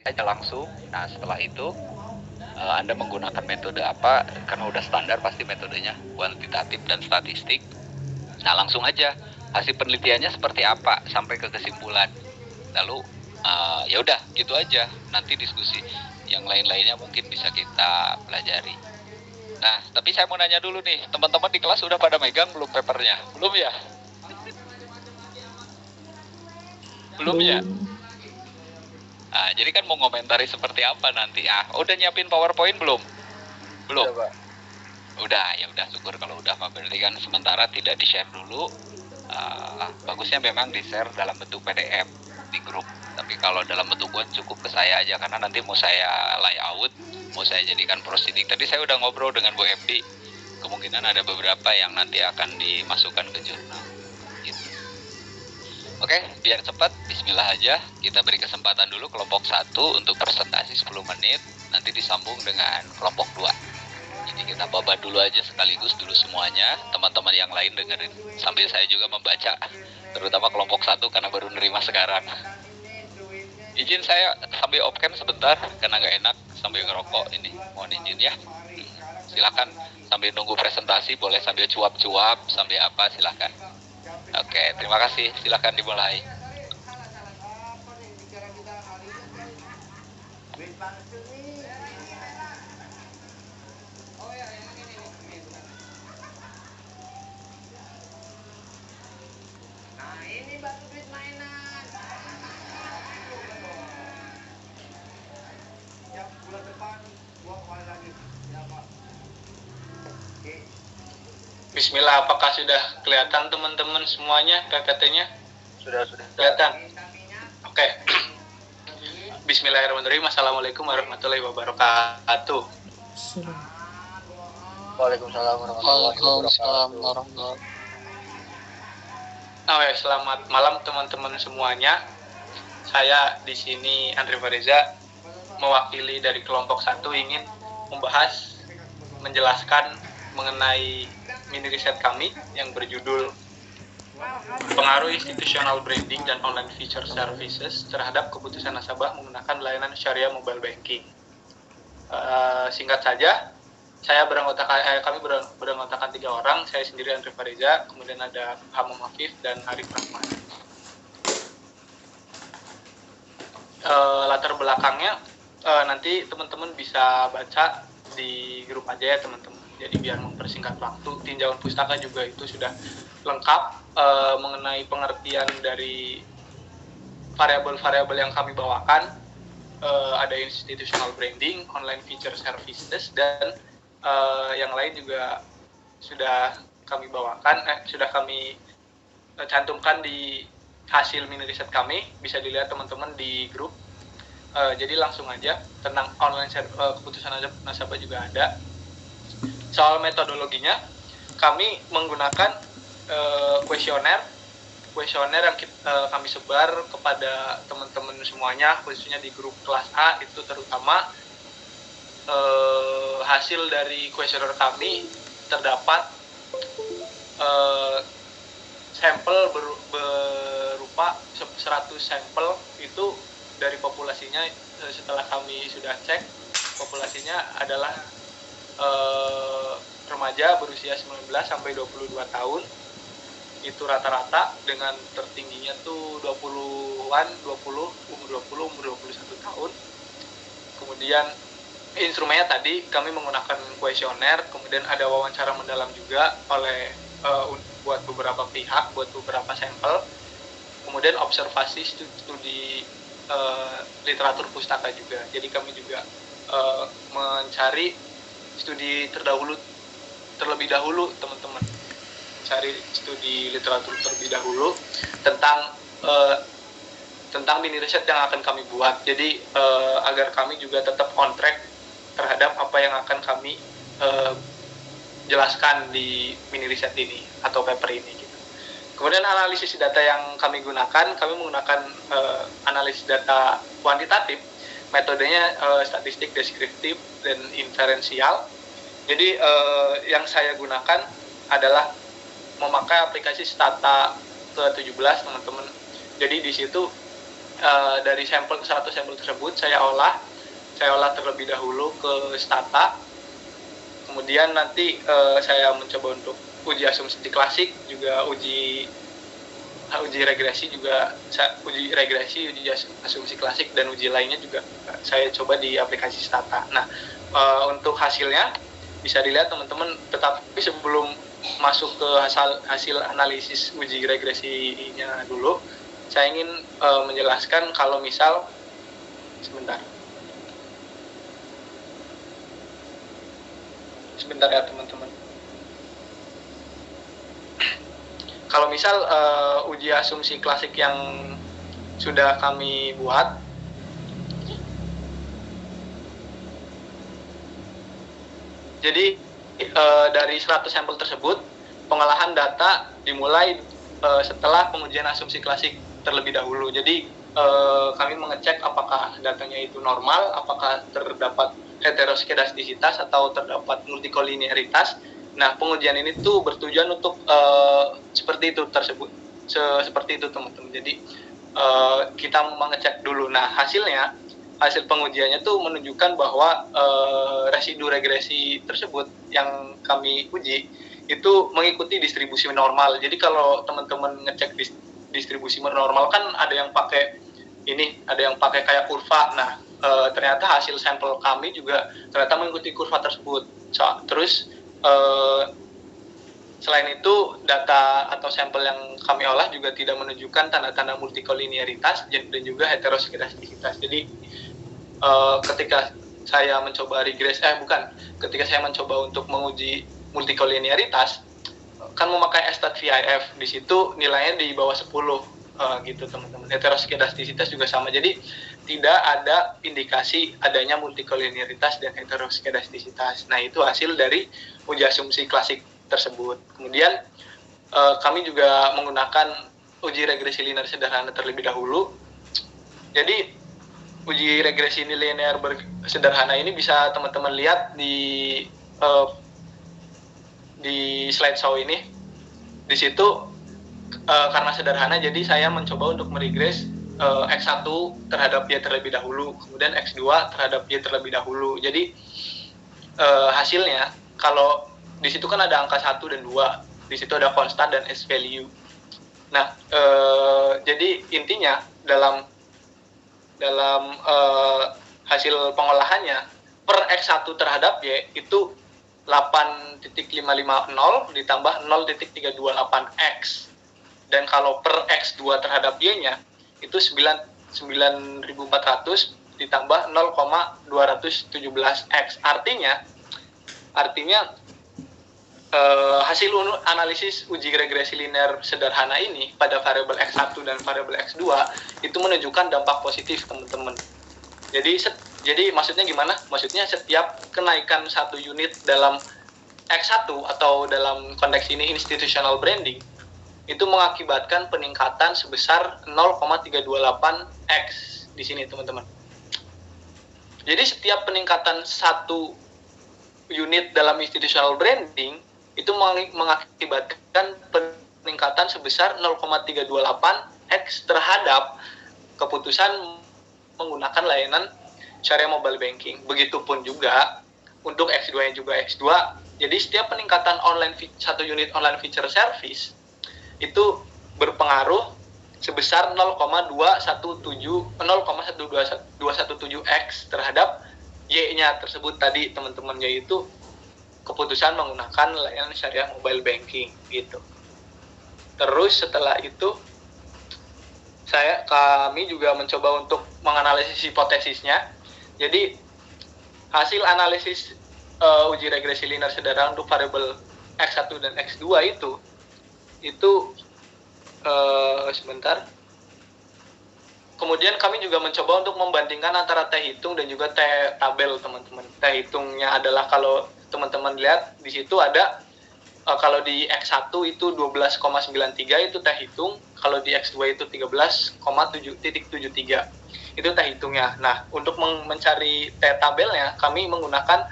aja langsung. Nah, setelah itu Anda menggunakan metode apa, karena udah standar pasti metodenya kuantitatif dan statistik. Nah, langsung aja hasil penelitiannya seperti apa sampai ke kesimpulan. Lalu ya udah gitu aja. Nanti diskusi yang lain-lainnya mungkin bisa kita pelajari. Nah, tapi saya mau nanya dulu nih, teman-teman di kelas udah pada megang belum papernya? Belum ya? Belum ya? Nah, jadi kan mau ngomentari seperti apa nanti? Udah nyiapin PowerPoint belum? Belum. Udah, ya udah, syukur kalau udah. Berarti kan sementara tidak di-share dulu. Bagusnya memang di-share dalam bentuk PDF di grup. Tapi kalau dalam bentuk Word cukup ke saya aja, karena nanti mau saya layout, mau saya jadikan proceeding. Tadi saya udah ngobrol dengan Bu Epi, kemungkinan ada beberapa yang nanti akan dimasukkan ke jurnal. Gitu. Oke, biar cepat, bismillah aja. Kita beri kesempatan dulu kelompok 1 untuk presentasi 10 menit, nanti disambung dengan kelompok 2. Jadi kita babat dulu aja sekaligus dulu semuanya. Teman-teman yang lain dengerin sambil saya juga membaca, terutama kelompok 1 karena baru nerima sekarang. Izin saya sambil off cam sebentar karena nggak enak sambil ngerokok ini. Mohon izin ya. Silakan sambil nunggu presentasi, boleh sambil cuap-cuap, sambil apa silakan. Oke, terima kasih. Silakan dimulai. Bismillah, apakah sudah kelihatan teman-teman semuanya PPT-nya? Sudah. Kelihatan? Oke. Bismillahirrahmanirrahim. Assalamualaikum warahmatullahi wabarakatuh. Waalaikumsalam warahmatullahi wabarakatuh. Selamat malam teman-teman semuanya. Saya di sini Andri Fariza, mewakili dari kelompok 1 ingin menjelaskan mengenai mini riset kami yang berjudul Pengaruh Institutional Branding dan Online Feature Services terhadap keputusan nasabah menggunakan layanan Syariah Mobile Banking. Singkat saja, kami beranggotakan 3 orang, saya sendiri Andri Fariza, kemudian ada Hamam Afif dan Arif Rahman. Latar belakangnya nanti teman-teman bisa baca di grup aja ya teman-teman. Jadi biar mempersingkat waktu, tinjauan pustaka juga itu sudah lengkap mengenai pengertian dari variabel-variabel yang kami bawakan. Ada institutional branding, online feature services, dan yang lain juga sudah kami bawakan, sudah kami cantumkan di hasil mini riset kami, bisa dilihat teman-teman di grup. Jadi langsung aja, tentang online keputusan nasabah juga ada. Soal metodologinya, kami menggunakan kuesioner yang kami sebar kepada teman-teman semuanya, khususnya di grup kelas A itu terutama. Hasil dari kuesioner kami terdapat sampel berupa 100 sampel itu dari populasinya. Setelah kami sudah cek, populasinya adalah remaja berusia 19 sampai 22 tahun. Itu rata-rata, dengan tertingginya tuh 20-an, umur 21 tahun. Kemudian instrumennya tadi kami menggunakan kuesioner, kemudian ada wawancara mendalam juga oleh buat beberapa pihak, buat beberapa sampel. Kemudian observasi studi literatur pustaka juga. Jadi kami juga mencari studi terlebih dahulu teman-teman, cari studi literatur terlebih dahulu tentang mini riset yang akan kami buat. Jadi agar kami juga tetap on track terhadap apa yang akan kami jelaskan di mini riset ini atau paper ini gitu. Kemudian analisis data yang kami gunakan, kami menggunakan analisis data kuantitatif, metodenya statistik deskriptif dan inferensial. Jadi yang saya gunakan adalah memakai aplikasi Stata ke-17 teman-teman. Jadi di situ dari 100 sampel tersebut saya olah terlebih dahulu ke stata. Kemudian nanti saya mencoba untuk uji asumsi klasik, juga uji regresi, uji asumsi klasik, dan uji lainnya juga saya coba di aplikasi stata. Nah, untuk hasilnya bisa dilihat teman-teman, tetapi sebelum masuk ke hasil analisis uji regresinya dulu, saya ingin menjelaskan kalau misal sebentar ya teman-teman. Kalau misal uji asumsi klasik yang sudah kami buat, jadi dari 100 sampel tersebut, pengolahan data dimulai setelah pengujian asumsi klasik terlebih dahulu. Jadi kami mengecek apakah datanya itu normal, apakah terdapat heteroskedastisitas atau terdapat multikolinearitas. Nah, pengujian ini tuh bertujuan untuk seperti itu teman-teman. Jadi kita mengecek dulu. Nah, hasil pengujiannya tuh menunjukkan bahwa residu regresi tersebut yang kami uji itu mengikuti distribusi normal. Jadi kalau teman-teman ngecek distribusi normal kan ada yang pakai kayak kurva. Nah, ternyata hasil sampel kami juga ternyata mengikuti kurva tersebut. Terus selain itu, data atau sampel yang kami olah juga tidak menunjukkan tanda-tanda multikolinearitas dan juga heteroskedastisitas. Jadi ketika saya mencoba ketika saya mencoba untuk menguji multikolinearitas, kan memakai StatVIF, di situ nilainya di bawah 10 gitu teman-teman. Heteroskedastisitas juga sama. Jadi tidak ada indikasi adanya multikolinearitas dan heteroskedastisitas. Nah, itu hasil dari uji asumsi klasik tersebut. Kemudian kami juga menggunakan uji regresi linear sederhana terlebih dahulu. Jadi uji regresi linear sederhana ini bisa teman-teman lihat di slideshow ini. Di situ karena sederhana, jadi saya mencoba untuk meregres X1 terhadap Y terlebih dahulu, kemudian X2 terhadap Y terlebih dahulu. Jadi hasilnya, kalau di situ kan ada angka 1 dan 2, di situ ada konstan dan S value. Nah, jadi intinya dalam hasil pengolahannya, per X1 terhadap Y itu 8.550 ditambah 0.328X. Dan kalau per X2 terhadap Y-nya itu 9.400 ditambah 0,217X. Artinya hasil analisis uji regresi linear sederhana ini pada variabel X1 dan variabel X2 itu menunjukkan dampak positif, teman-teman. Jadi maksudnya gimana? Maksudnya setiap kenaikan 1 unit dalam X1 atau dalam konteks ini institutional branding itu mengakibatkan peningkatan sebesar 0,328X di sini, teman-teman. Jadi setiap peningkatan 1 unit dalam institutional branding itu mengakibatkan peningkatan sebesar 0,328X terhadap keputusan menggunakan layanan syariah mobile banking. Begitupun juga untuk X2-nya juga X2. Jadi setiap peningkatan 1 unit online feature service itu berpengaruh sebesar 0,217X terhadap Y-nya tersebut tadi, teman-teman, yaitu keputusan menggunakan layanan syariah mobile banking gitu. Terus setelah itu kami juga mencoba untuk menganalisis hipotesisnya. Jadi hasil analisis uji regresi linear sederhana untuk variabel X1 dan X2 itu sebentar. Kemudian kami juga mencoba untuk membandingkan antara T hitung dan juga T tabel, teman-teman. T hitungnya adalah, kalau teman-teman lihat di situ ada kalau di X1 itu 12,93 itu T hitung, kalau di X2 itu 13,7.73 itu T hitungnya. Nah, untuk mencari T tabelnya kami menggunakan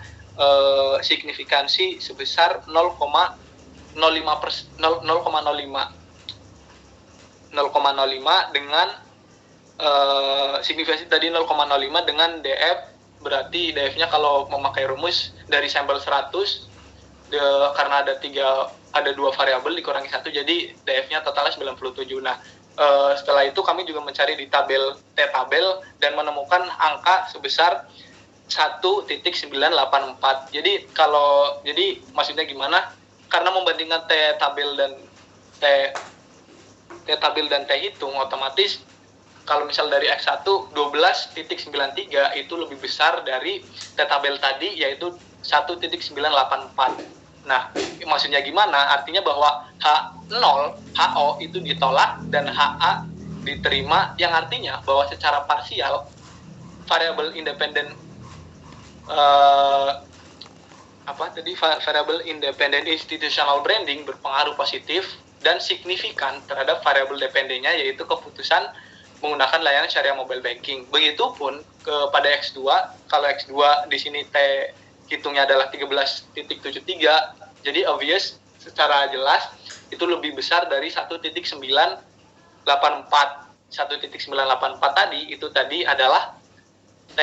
signifikansi sebesar 0,05 dengan signifikansi tadi 0,05 dengan DF, berarti DF-nya kalau memakai rumus dari sampel 100 karena ada dua variabel dikurangi 1, jadi DF-nya totalnya 97. Nah, setelah itu kami juga mencari di tabel dan menemukan angka sebesar 1.984. Jadi maksudnya gimana? Karena membandingkan T tabel dan T hitung, otomatis kalau misal dari X1 12.93 itu lebih besar dari T tabel tadi, yaitu 1.984. Nah, maksudnya gimana? Artinya bahwa H0, HO itu ditolak dan HA diterima, yang artinya bahwa secara parsial variabel independen variabel independen institutional branding berpengaruh positif dan signifikan terhadap variabel dependennya, yaitu keputusan menggunakan layanan syariah mobile banking. Begitupun kepada X2, kalau X2 di sini T hitungnya adalah 13.73, jadi obvious secara jelas itu lebih besar dari 1.984. 1.984 tadi adalah T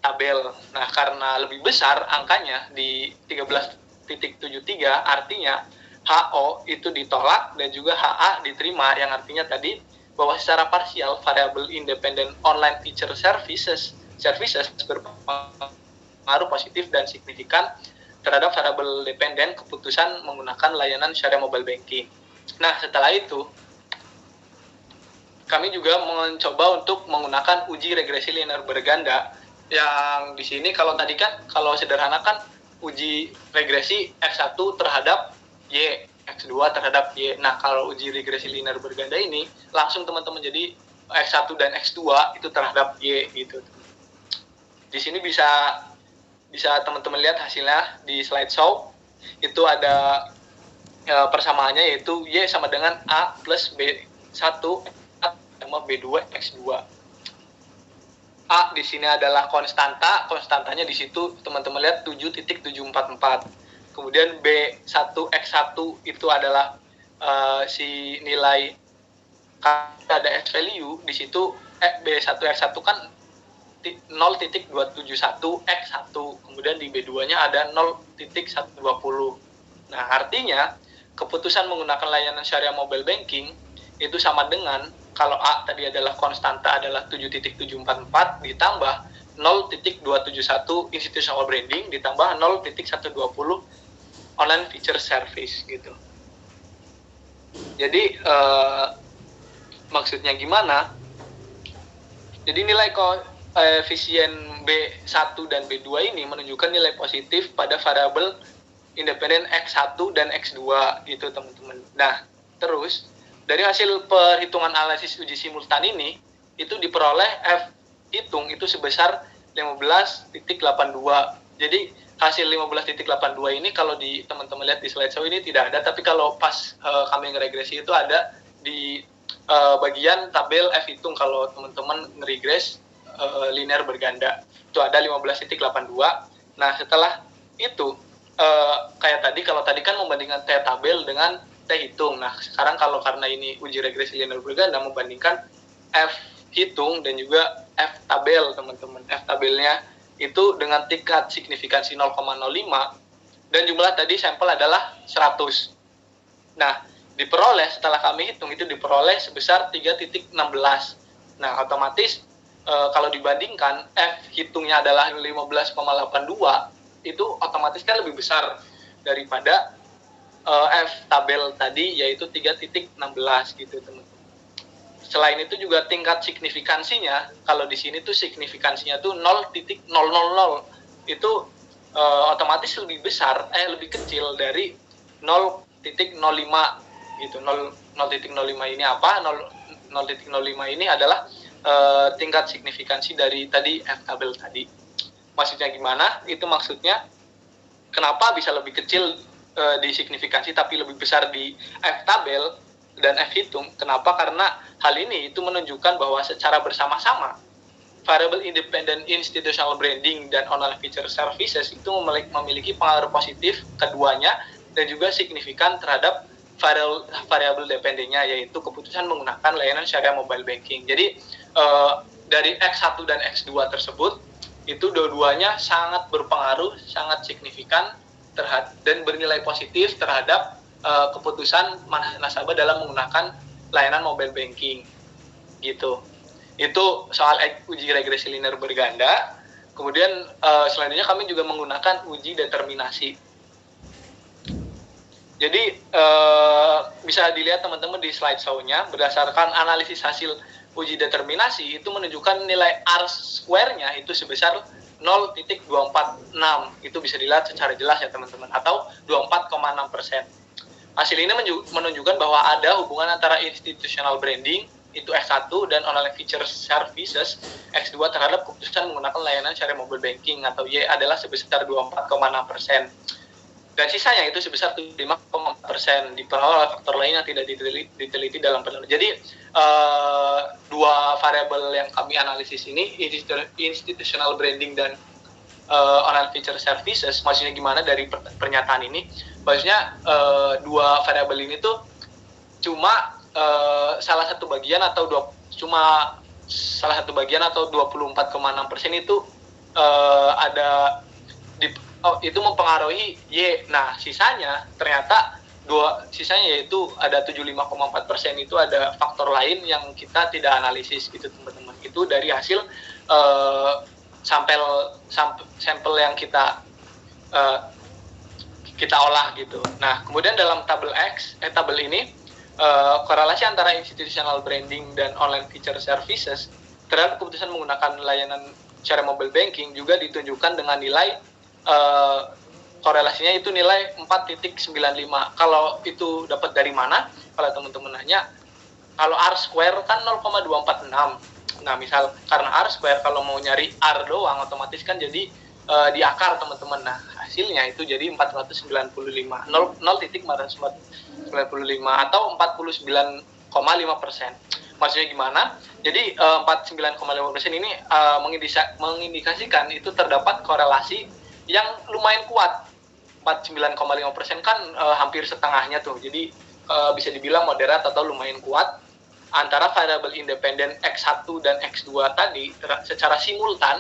tabel. Nah, karena lebih besar angkanya di 13.73, artinya HO itu ditolak dan juga HA diterima, yang artinya tadi bahwa secara parsial variabel independent online feature services berpengaruh positif dan signifikan terhadap variabel dependen keputusan menggunakan layanan syariah mobile banking. Nah, setelah itu kami juga mencoba untuk menggunakan uji regresi linear berganda, yang di sini kalau sederhana kan uji regresi X1 terhadap Y, X2 terhadap Y. Nah, kalau uji regresi linear berganda ini langsung teman-teman jadi X1 dan X2 itu terhadap Y gitu. Di sini bisa teman-teman lihat hasilnya di slideshow. Itu ada persamaannya, yaitu Y sama dengan A plus B1 sama B2 X2. A di sini adalah konstantanya di situ teman-teman lihat 7.744. Kemudian B1X1 itu adalah si nilai, ada X value di situ. B1X1 kan 0.271 X1, kemudian di B2-nya ada 0.120. Nah, artinya keputusan menggunakan layanan syariah mobile banking itu sama dengan, kalau A tadi adalah konstanta adalah 7.744 ditambah 0.271 institutional branding ditambah 0.120 online feature service gitu. Jadi maksudnya gimana? Jadi nilai koefisien B1 dan B2 ini menunjukkan nilai positif pada variabel independen X1 dan X2 gitu, teman-teman. Nah, terus dari hasil perhitungan analisis uji simultan ini itu diperoleh F hitung itu sebesar 15.82. Jadi hasil 15.82 ini kalau di teman-teman lihat di slideshow ini tidak ada, tapi kalau pas kami ngeregresi itu ada di bagian tabel F hitung. Kalau teman-teman ngeregres linear berganda itu ada 15.82. Nah, setelah itu kayak tadi, kalau tadi kan membandingkan T tabel dengan T hitung. Nah, sekarang karena ini uji regresi linear berganda, membandingkan F hitung dan juga F tabel, teman-teman. F tabelnya itu dengan tingkat signifikansi 0,05 dan jumlah tadi sampel adalah 100. Nah, diperoleh setelah kami hitung itu diperoleh sebesar 3.16. Nah, otomatis kalau dibandingkan F hitungnya adalah 15,82, itu otomatis kan lebih besar daripada F tabel tadi, yaitu 3.16 gitu, teman-teman. Selain itu juga tingkat signifikansinya, kalau di sini tuh signifikansinya tuh 0.000, itu otomatis lebih besar, lebih kecil dari 0.05 gitu. 0.05 ini apa? 0.05 ini adalah tingkat signifikansi dari tadi F tabel tadi. Maksudnya gimana? Itu maksudnya kenapa bisa lebih kecil di signifikansi tapi lebih besar di F tabel dan F hitung? Kenapa? Karena hal ini itu menunjukkan bahwa secara bersama-sama variable independent institutional branding dan online feature services itu memiliki pengaruh positif keduanya dan juga signifikan terhadap variabel dependennya, yaitu keputusan menggunakan layanan syariah mobile banking. Jadi dari X1 dan X2 tersebut itu dua-duanya sangat berpengaruh, sangat signifikan dan bernilai positif terhadap keputusan nasabah dalam menggunakan layanan mobile banking gitu. Itu soal uji regresi linear berganda. Kemudian selanjutnya kami juga menggunakan uji determinasi. Jadi bisa dilihat teman-teman di slide show-nya, berdasarkan analisis hasil uji determinasi itu menunjukkan nilai R-square-nya itu sebesar 0.246. Itu bisa dilihat secara jelas ya teman-teman, atau 24,6%. Hasil ini menunjukkan bahwa ada hubungan antara institutional branding itu X1 dan online feature services X2 terhadap keputusan menggunakan layanan syariah mobile banking atau Y adalah sebesar 24,6%. Dan sisanya itu sebesar 5,4%, dipengaruhi oleh faktor lain yang tidak diteliti dalam penelitian. Jadi dua variabel yang kami analisis ini, institutional branding dan online feature services, maksudnya gimana dari pernyataan ini? Maksudnya dua variabel ini tuh cuma salah satu bagian atau 24,6% itu ada itu mempengaruhi Y. Nah, sisanya ternyata yaitu ada 75,4% itu ada faktor lain yang kita tidak analisis gitu teman-teman. Itu dari hasil sampel yang kita olah gitu. Nah, kemudian dalam tabel ini korelasi antara institutional branding dan online feature services terhadap keputusan menggunakan layanan syariah mobile banking juga ditunjukkan dengan nilai korelasinya itu nilai 4.95. Kalau itu dapat dari mana? Kalau teman-teman nanya, kalau R square kan 0,246. Nah, misal karena R square kalau mau nyari R doang otomatis kan jadi di akar teman-teman. Nah, hasilnya itu jadi 495. 0.495 atau 49,5%. Maksudnya gimana? Jadi 49,5% ini mengindikasikan itu terdapat korelasi yang lumayan kuat. 49,5% kan hampir setengahnya tuh. Jadi bisa dibilang moderat atau lumayan kuat antara variabel independen X1 dan X2 tadi secara simultan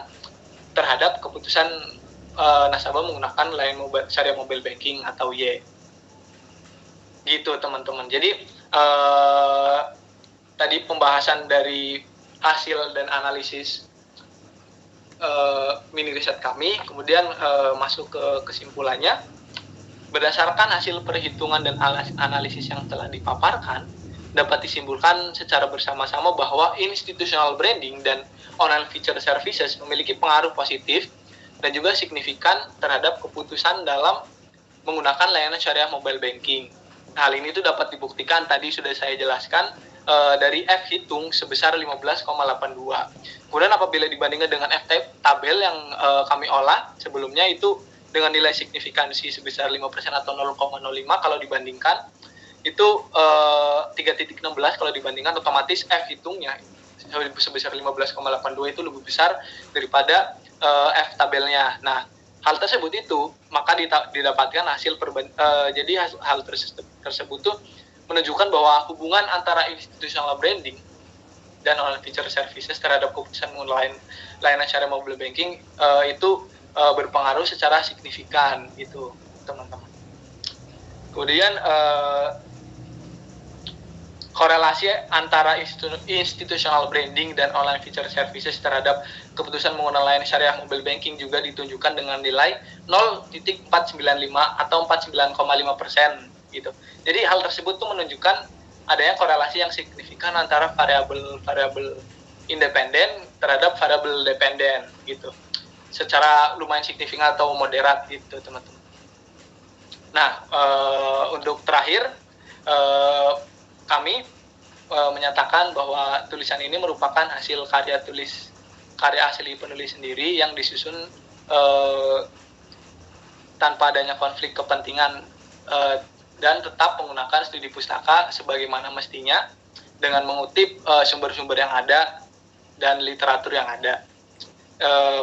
terhadap keputusan nasabah menggunakan layanan syariah mobile banking atau Y. Gitu teman-teman. Jadi tadi pembahasan dari hasil dan analisis mini riset kami, kemudian masuk ke kesimpulannya. Berdasarkan hasil perhitungan dan analisis yang telah dipaparkan, dapat disimpulkan secara bersama-sama bahwa institutional branding dan online feature services memiliki pengaruh positif dan juga signifikan terhadap keputusan dalam menggunakan layanan syariah mobile banking. Hal ini itu dapat dibuktikan, tadi sudah saya jelaskan, dari F hitung sebesar 15,82. Kemudian apabila dibandingkan dengan F tabel yang kami olah sebelumnya itu dengan nilai signifikansi sebesar 5% atau 0,05, kalau dibandingkan itu 3.16, kalau dibandingkan otomatis F hitungnya sebesar 15,82 itu lebih besar daripada F tabelnya. Nah, hal tersebut itu maka didapatkan hasil jadi hal tersebut tuh menunjukkan bahwa hubungan antara institutional branding dan online feature services terhadap keputusan menggunakan layanan syariah mobile banking itu berpengaruh secara signifikan gitu teman-teman. Kemudian korelasi antara institutional branding dan online feature services terhadap keputusan menggunakan layanan syariah mobile banking juga ditunjukkan dengan nilai 0.495 atau 49,5% gitu. Jadi hal tersebut tuh menunjukkan adanya korelasi yang signifikan antara variabel independen terhadap variabel dependen gitu. Secara lumayan signifikan atau moderat gitu teman-teman. Nah, untuk terakhir kami menyatakan bahwa tulisan ini merupakan hasil karya asli penulis sendiri yang disusun tanpa adanya konflik kepentingan dan tetap menggunakan studi pustaka sebagaimana mestinya dengan mengutip sumber-sumber yang ada dan literatur yang ada.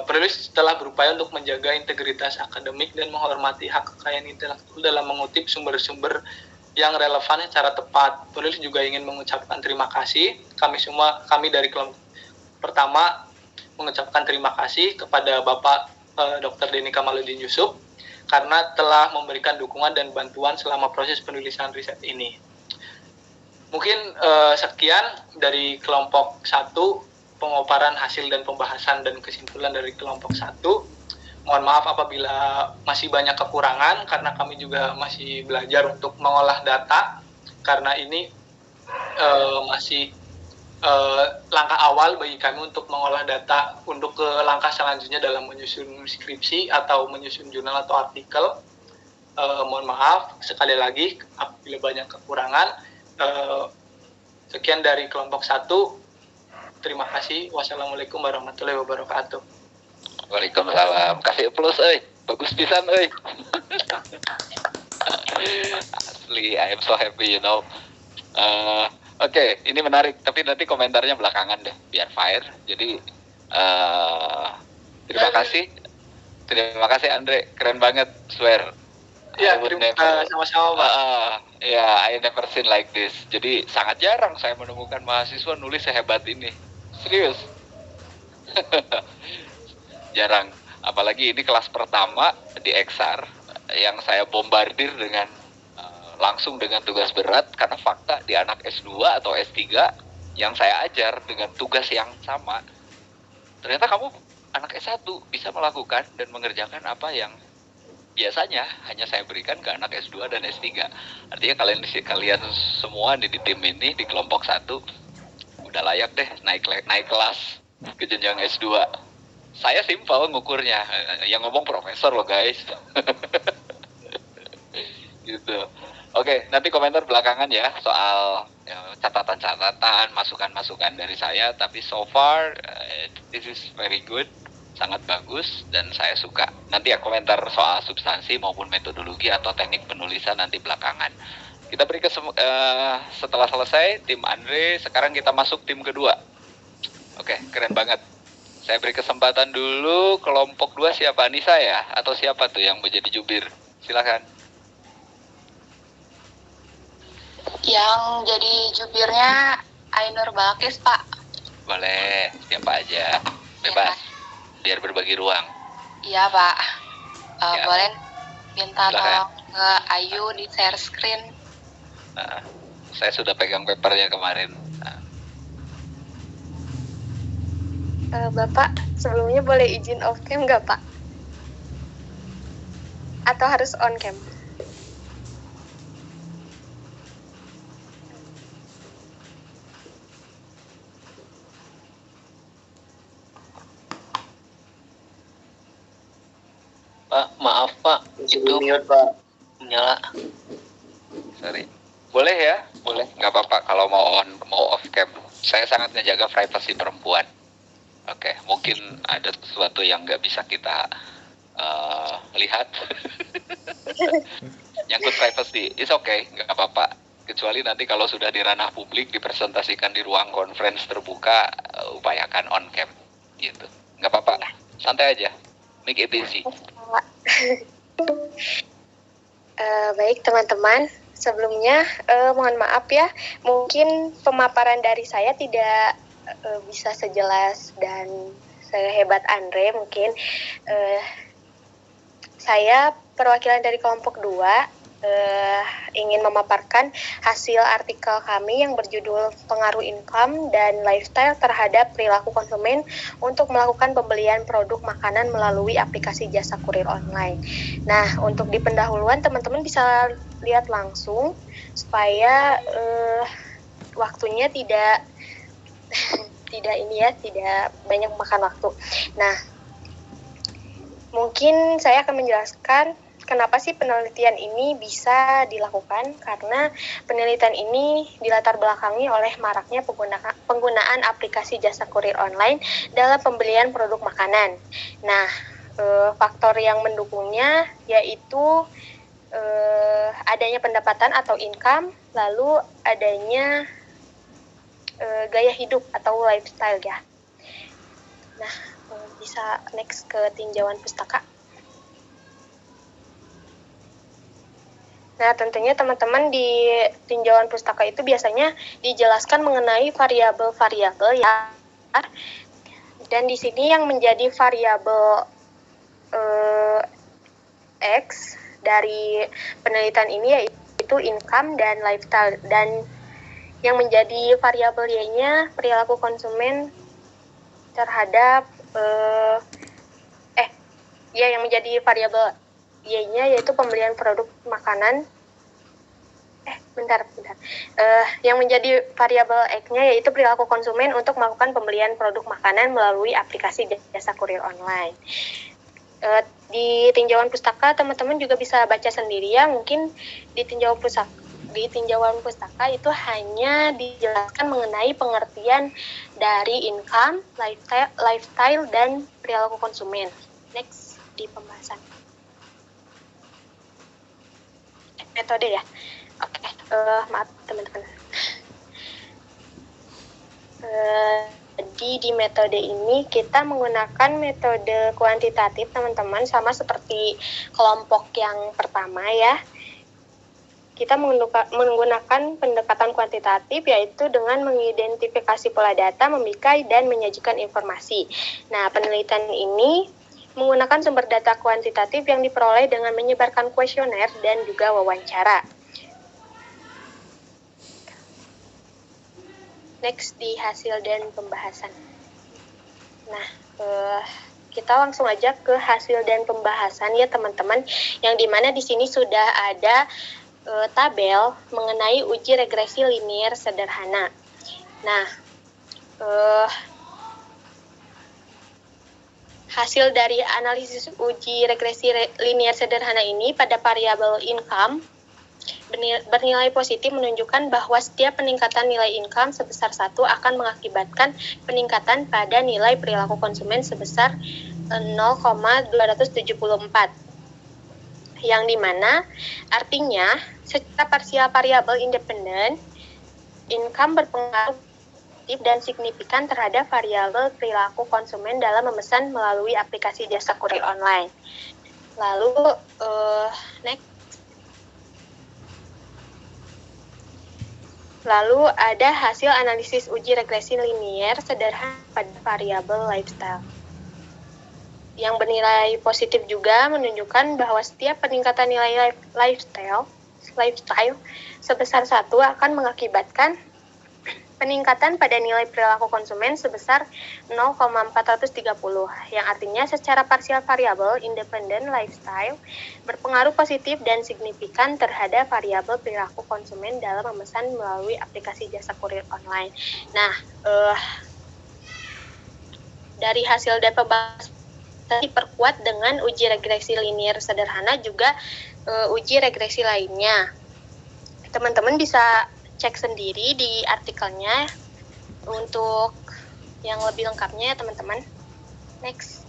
Penulis telah berupaya untuk menjaga integritas akademik dan menghormati hak kekayaan intelektual dalam mengutip sumber-sumber yang relevan secara tepat. Penulis juga ingin mengucapkan terima kasih. Kami dari kelompok pertama mengucapkan terima kasih kepada Bapak Dr. Denny Kamaluddin Yusuf karena telah memberikan dukungan dan bantuan selama proses penulisan riset ini. Mungkin sekian dari kelompok 1, pemaparan hasil dan pembahasan dan kesimpulan dari kelompok 1. Mohon maaf apabila masih banyak kekurangan karena kami juga masih belajar untuk mengolah data karena ini masih langkah awal bagi kami untuk mengolah data untuk ke langkah selanjutnya dalam menyusun skripsi atau menyusun jurnal atau artikel. Mohon maaf sekali lagi apabila banyak kekurangan. Sekian dari kelompok 1. Terima kasih. Wassalamualaikum warahmatullahi wabarakatuh. Waalaikumsalam. Kasih plus, bagus pisan, Asli, I am so happy, you know. Oke, ini menarik, tapi nanti komentarnya belakangan deh, biar fire. Jadi, terima kasih Andre, keren banget, swear. Ya, sama-sama, Pak. I never seen like this. Jadi sangat jarang saya menemukan mahasiswa nulis sehebat ini, serius. Jarang, apalagi ini kelas pertama di XR yang saya bombardir dengan langsung dengan tugas berat karena fakta di anak S2 atau S3 yang saya ajar dengan tugas yang sama. Ternyata kamu anak S1 bisa melakukan dan mengerjakan apa yang biasanya hanya saya berikan ke anak S2 dan S3. Artinya kalian semua di tim ini di kelompok 1 udah layak deh naik kelas ke jenjang S2. Saya simpel ngukurnya, yang ngomong profesor loh guys. Gitu. Oke, nanti komentar belakangan ya soal catatan-catatan, masukan-masukan dari saya. Tapi so far, this is very good, sangat bagus dan saya suka. Nanti ya komentar soal substansi maupun metodologi atau teknik penulisan nanti belakangan. Kita beri setelah selesai tim Andre, sekarang kita masuk tim kedua. Oke, keren banget. Saya beri kesempatan dulu kelompok 2 siapa? Anissa ya? Atau siapa tuh yang menjadi jubir? Silakan. Yang jadi jubirnya Ainur Balkis, Pak. Boleh, siapa aja. Bebas, biar berbagi ruang. Iya, Pak. Ya. Boleh minta tolong ke Ayu di share screen. Saya sudah pegang papernya kemarin. Bapak, sebelumnya boleh izin off cam nggak, Pak? Atau harus on cam? Pak, maaf Pak, itu mute Pak, menyala. Sorry. Boleh ya? Boleh. Nggak apa-apa kalau mau on, mau off cam. Saya sangat ngejaga privasi perempuan. Oke, mungkin ada sesuatu yang nggak bisa kita lihat. Nyangkut privacy, it's okay, nggak apa-apa. Kecuali nanti kalau sudah di ranah publik, dipresentasikan di ruang conference terbuka, upayakan on cam, gitu. Nggak apa-apa, santai aja, make it easy. Baik teman-teman, sebelumnya mohon maaf ya, mungkin pemaparan dari saya tidak bisa sejelas dan sehebat Andre mungkin. Saya perwakilan dari kelompok 2 ingin memaparkan hasil artikel kami yang berjudul Pengaruh Income dan Lifestyle terhadap Perilaku Konsumen untuk melakukan pembelian produk makanan melalui aplikasi jasa kurir online. Nah, untuk di pendahuluan teman-teman bisa lihat langsung supaya waktunya tidak tidak banyak makan waktu. Nah, mungkin saya akan menjelaskan kenapa sih penelitian ini bisa dilakukan, karena penelitian ini dilatar belakangi oleh maraknya penggunaan aplikasi jasa kurir online dalam pembelian produk makanan. Nah, faktor yang mendukungnya yaitu adanya pendapatan atau income, lalu adanya gaya hidup atau lifestyle ya. Nah, bisa next ke tinjauan pustaka. Nah, tentunya teman-teman di tinjauan pustaka itu biasanya dijelaskan mengenai variabel-variabel ya. Dan di sini yang menjadi variabel X dari penelitian ini yaitu income dan lifestyle, dan yang menjadi variabel Y-nya perilaku konsumen terhadap yang menjadi variabel Y-nya yaitu pembelian produk makanan. Yang menjadi variabel X-nya yaitu perilaku konsumen untuk melakukan pembelian produk makanan melalui aplikasi jasa kurir online. Di tinjauan pustaka teman-teman juga bisa baca sendiri ya. Mungkin di tinjauan pustaka itu hanya dijelaskan mengenai pengertian dari income, lifestyle dan perilaku konsumen. Next di pembahasan metode ya. Oke, maaf teman-teman. Jadi di metode ini kita menggunakan metode kuantitatif teman-teman, sama seperti kelompok yang pertama ya. Kita menggunakan pendekatan kuantitatif yaitu dengan mengidentifikasi pola data, memikai dan menyajikan informasi. Nah, penelitian ini menggunakan sumber data kuantitatif yang diperoleh dengan menyebarkan kuesioner dan juga wawancara. Next di hasil dan pembahasan. Nah, kita langsung aja ke hasil dan pembahasan ya teman-teman, yang dimana di sini sudah ada tabel mengenai uji regresi linier sederhana. Nah, hasil dari analisis uji regresi linier sederhana ini pada variabel income bernilai positif menunjukkan bahwa setiap peningkatan nilai income sebesar 1 akan mengakibatkan peningkatan pada nilai perilaku konsumen sebesar 0,274. Yang dimana artinya secara parsial variabel independen, income berpengaruh positif dan signifikan terhadap variabel perilaku konsumen dalam memesan melalui aplikasi jasa kurir online. Lalu, next. Lalu ada hasil analisis uji regresi linier sederhana pada variabel lifestyle. Yang bernilai positif juga menunjukkan bahwa setiap peningkatan nilai lifestyle sebesar 1 akan mengakibatkan peningkatan pada nilai perilaku konsumen sebesar 0,430, yang artinya secara parsial variabel independen lifestyle berpengaruh positif dan signifikan terhadap variabel perilaku konsumen dalam memesan melalui aplikasi jasa kurir online. Nah, dari hasil dan pembahasan diperkuat dengan uji regresi linier sederhana juga uji regresi lainnya. Teman-teman bisa cek sendiri di artikelnya untuk yang lebih lengkapnya ya teman-teman. Next.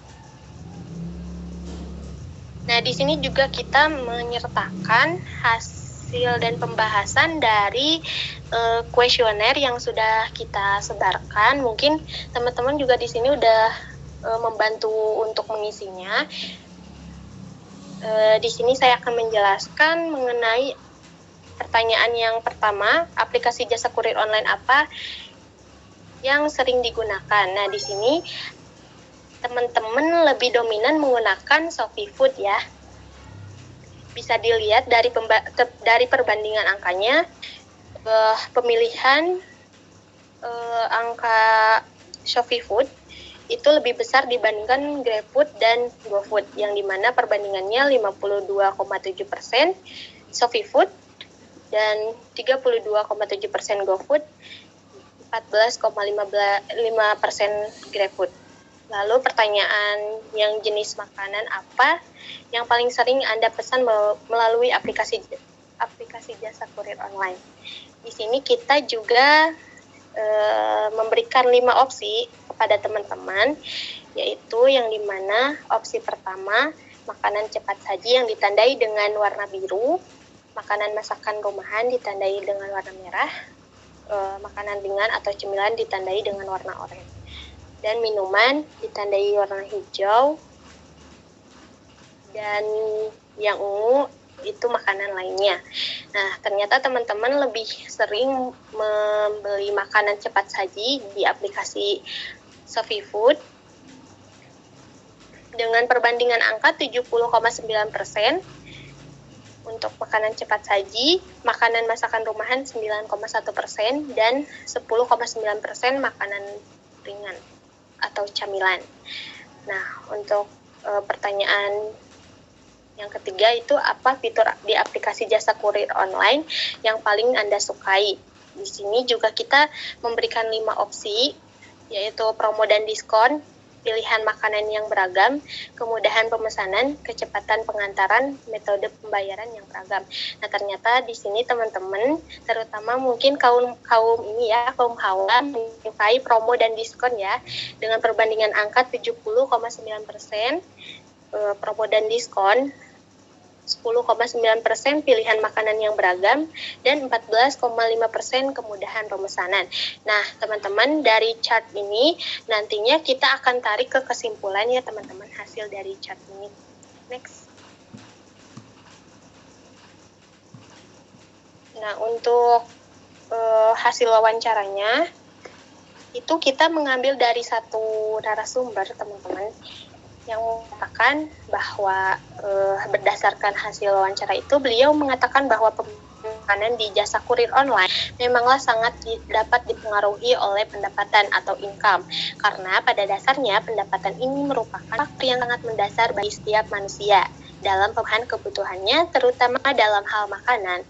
Nah, di sini juga kita menyertakan hasil dan pembahasan dari kuesioner yang sudah kita sebarkan. Mungkin teman-teman juga di sini udah membantu untuk mengisinya. Di sini saya akan menjelaskan mengenai pertanyaan yang pertama, aplikasi jasa kurir online apa yang sering digunakan? Nah, di sini teman-teman lebih dominan menggunakan ShopeeFood ya. Bisa dilihat dari perbandingan angkanya, pemilihan angka ShopeeFood itu lebih besar dibandingkan GrabFood dan GoFood, yang dimana perbandingannya 52,7% ShopeeFood dan 32,7% GoFood, 14,5% GrabFood. Lalu pertanyaan yang jenis makanan apa yang paling sering Anda pesan melalui aplikasi jasa kurir online? Di sini kita juga memberikan 5 opsi kepada teman-teman, yaitu yang dimana opsi pertama, makanan cepat saji yang ditandai dengan warna biru, makanan masakan rumahan ditandai dengan warna merah, makanan ringan atau cemilan ditandai dengan warna oranye, dan minuman ditandai warna hijau, dan yang ungu itu makanan lainnya. Nah, ternyata teman-teman lebih sering membeli makanan cepat saji di aplikasi ShopeeFood dengan perbandingan angka 70,9% untuk makanan cepat saji, makanan masakan rumahan 9,1%, dan 10,9% makanan ringan atau camilan. Nah, untuk pertanyaan yang ketiga itu apa fitur di aplikasi jasa kurir online yang paling Anda sukai? Di sini juga kita memberikan 5 opsi, yaitu promo dan diskon, pilihan makanan yang beragam, kemudahan pemesanan, kecepatan pengantaran, metode pembayaran yang beragam. Nah, ternyata di sini teman-teman, terutama mungkin kaum ini ya, kaum hawa menyukai promo dan diskon ya, dengan perbandingan angka 70,9% promo dan diskon, 10,9% pilihan makanan yang beragam, dan 14,5% kemudahan pemesanan. Nah, teman-teman, dari chart ini nantinya kita akan tarik ke kesimpulan ya teman-teman, hasil dari chart ini. Next. Nah, untuk hasil wawancaranya, itu kita mengambil dari satu narasumber, teman-teman, yang mengatakan bahwa berdasarkan hasil wawancara itu, beliau mengatakan bahwa makanan di jasa kurir online memanglah sangat dapat dipengaruhi oleh pendapatan atau income, karena pada dasarnya pendapatan ini merupakan faktor yang sangat mendasar bagi setiap manusia dalam pemenuhan kebutuhannya, terutama dalam hal makanan.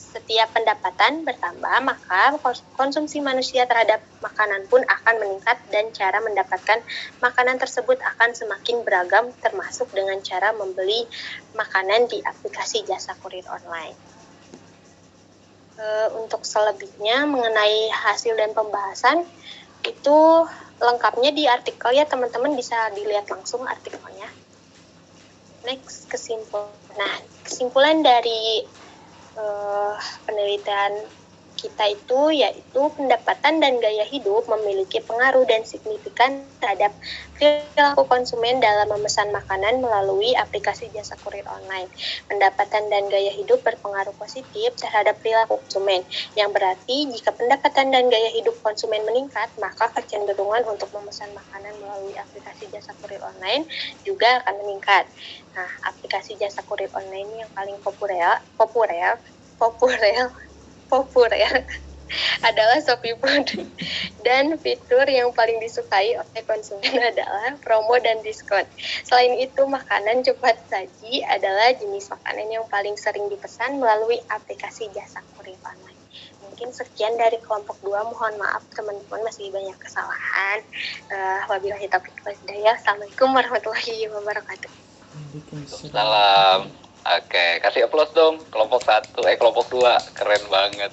Setiap pendapatan bertambah, maka konsumsi manusia terhadap makanan pun akan meningkat, dan cara mendapatkan makanan tersebut akan semakin beragam, termasuk dengan cara membeli makanan di aplikasi jasa kurir online. Untuk selebihnya mengenai hasil dan pembahasan, itu lengkapnya di artikel ya teman-teman, bisa dilihat langsung artikelnya. Next, kesimpulan. Nah, kesimpulan dari penelitian kita itu yaitu pendapatan dan gaya hidup memiliki pengaruh dan signifikan terhadap perilaku konsumen dalam memesan makanan melalui aplikasi jasa kurir online. Pendapatan dan gaya hidup berpengaruh positif terhadap perilaku konsumen, yang berarti jika pendapatan dan gaya hidup konsumen meningkat, maka kecenderungan untuk memesan makanan melalui aplikasi jasa kurir online juga akan meningkat. Nah, aplikasi jasa kurir online yang paling populer adalah ShopeeFood, dan fitur yang paling disukai oleh konsumen adalah promo dan diskon. Selain itu, makanan cepat saji adalah jenis makanan yang paling sering dipesan melalui aplikasi jasa kurir online. Mungkin sekian dari kelompok 2, mohon maaf teman-teman masih banyak kesalahan. Wabillahi taufiq wal hidayah. Assalamualaikum warahmatullahi wabarakatuh. Salam. Oke, kasih aplaus dong kelompok 1, kelompok 2, keren banget.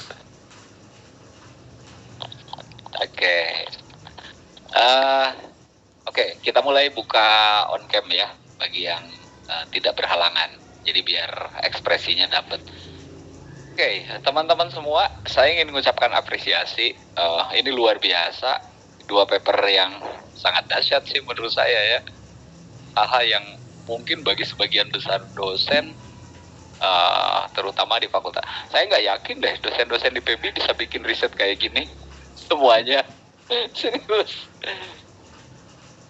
Oke, kita mulai buka on cam ya bagi yang tidak berhalangan. Jadi biar ekspresinya dapat. Oke, teman-teman semua, saya ingin mengucapkan apresiasi. Ini luar biasa, 2 paper yang sangat dahsyat sih menurut saya ya. Hal yang mungkin bagi sebagian besar dosen, terutama di fakultas, saya nggak yakin deh dosen-dosen di PB bisa bikin riset kayak gini semuanya. Serius,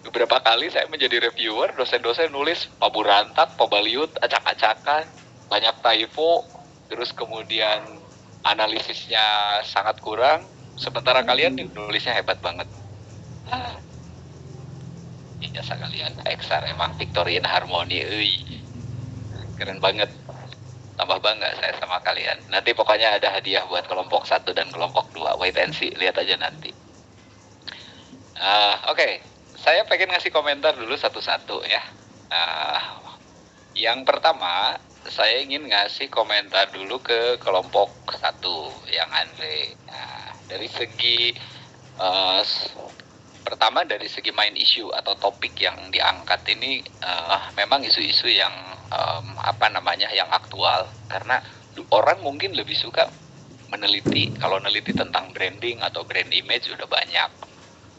beberapa kali saya menjadi reviewer, dosen-dosen nulis paburantak, pabaliut, acak-acakan, banyak typo, terus kemudian analisisnya sangat kurang, sementara kalian nulisnya hebat banget. Jasa kalian eksar emang Victorian Harmony, keren banget. Tambah bangga saya sama kalian. Nanti pokoknya ada hadiah buat kelompok 1 dan kelompok 2. Wait and see, lihat aja nanti. Oke. Saya pengen ngasih komentar dulu satu-satu ya. Yang pertama, saya ingin ngasih komentar dulu ke kelompok 1 yang Andre. Dari segi pertama, dari segi main issue atau topik yang diangkat ini memang isu-isu yang yang aktual, karena orang mungkin lebih suka meneliti, kalau meneliti tentang branding atau brand image udah banyak.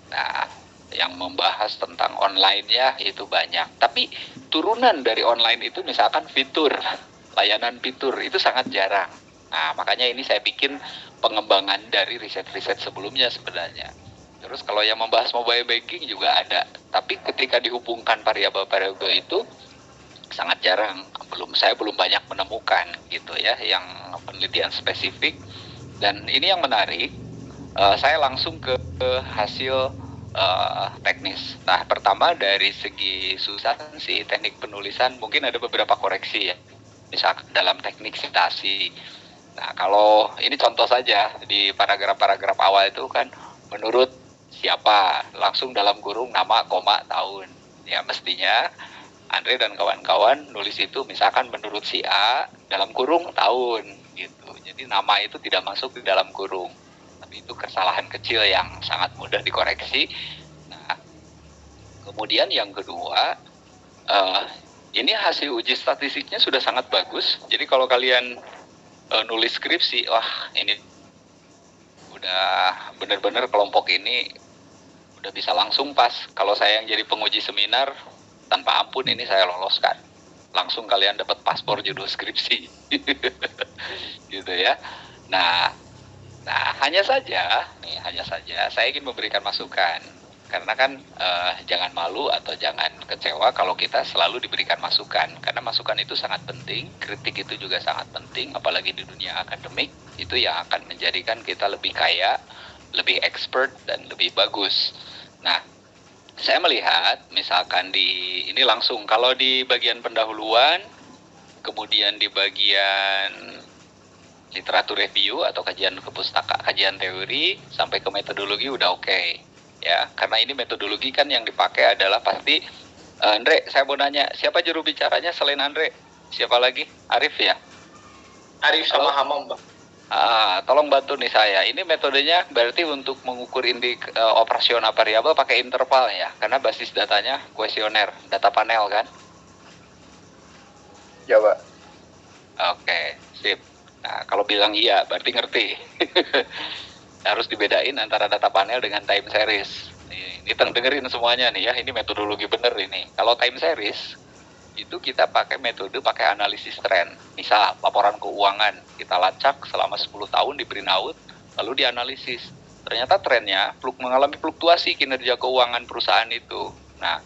Nah, yang membahas tentang online-nya itu banyak, tapi turunan dari online itu misalkan fitur. layanan fitur itu sangat jarang. Nah, makanya ini saya bikin pengembangan dari riset-riset sebelumnya sebenarnya. Terus kalau yang membahas mobile banking juga ada, tapi ketika dihubungkan variabel-variabel itu sangat jarang. Saya belum banyak menemukan gitu ya, yang penelitian spesifik. Dan ini yang menarik, saya langsung ke hasil teknis. Nah, pertama dari segi substansi teknik penulisan mungkin ada beberapa koreksi ya, misalkan dalam teknik sitasi. Nah, kalau ini contoh saja di paragraf-paragraf awal itu kan menurut siapa, langsung dalam kurung nama, koma, tahun. Ya mestinya Andre dan kawan-kawan nulis itu misalkan menurut si A dalam kurung tahun gitu. Jadi nama itu tidak masuk di dalam kurung. Tapi itu kesalahan kecil yang sangat mudah dikoreksi. Nah, kemudian yang kedua, ini hasil uji statistiknya sudah sangat bagus. Jadi kalau kalian nulis skripsi, wah ini udah benar-benar kelompok ini udah bisa langsung pas. Kalau saya yang jadi penguji seminar, tanpa ampun ini saya loloskan. Langsung kalian dapat paspor judul skripsi. Gitu ya. Nah, hanya saja saya ingin memberikan masukan. Karena kan jangan malu atau jangan kecewa kalau kita selalu diberikan masukan. Karena masukan itu sangat penting, kritik itu juga sangat penting, apalagi di dunia akademik. Itu yang akan menjadikan kita lebih kaya, lebih expert, dan lebih bagus. Nah, saya melihat misalkan ini langsung, kalau di bagian pendahuluan, kemudian di bagian literatur review atau kajian kajian teori, sampai ke metodologi udah oke. Ya, karena ini metodologi kan yang dipakai adalah pasti Andre, saya mau nanya, siapa juru bicaranya selain Andre? Siapa lagi? Arif ya? Arif sama Hamam, Bang. Tolong bantu nih saya. Ini metodenya berarti untuk mengukur operasional variabel pakai interval ya, karena basis datanya kuesioner, data panel kan? Ya, Pak. Oke, sip. Nah, kalau bilang iya, berarti ngerti. Harus dibedain antara data panel dengan time series. Ini dengerin semuanya nih ya, ini metodologi bener ini. Kalau time series, itu kita pakai analisis tren. Misal, laporan keuangan, kita lacak selama 10 tahun di printout, lalu dianalisis. Ternyata trennya mengalami fluktuasi kinerja keuangan perusahaan itu. Nah,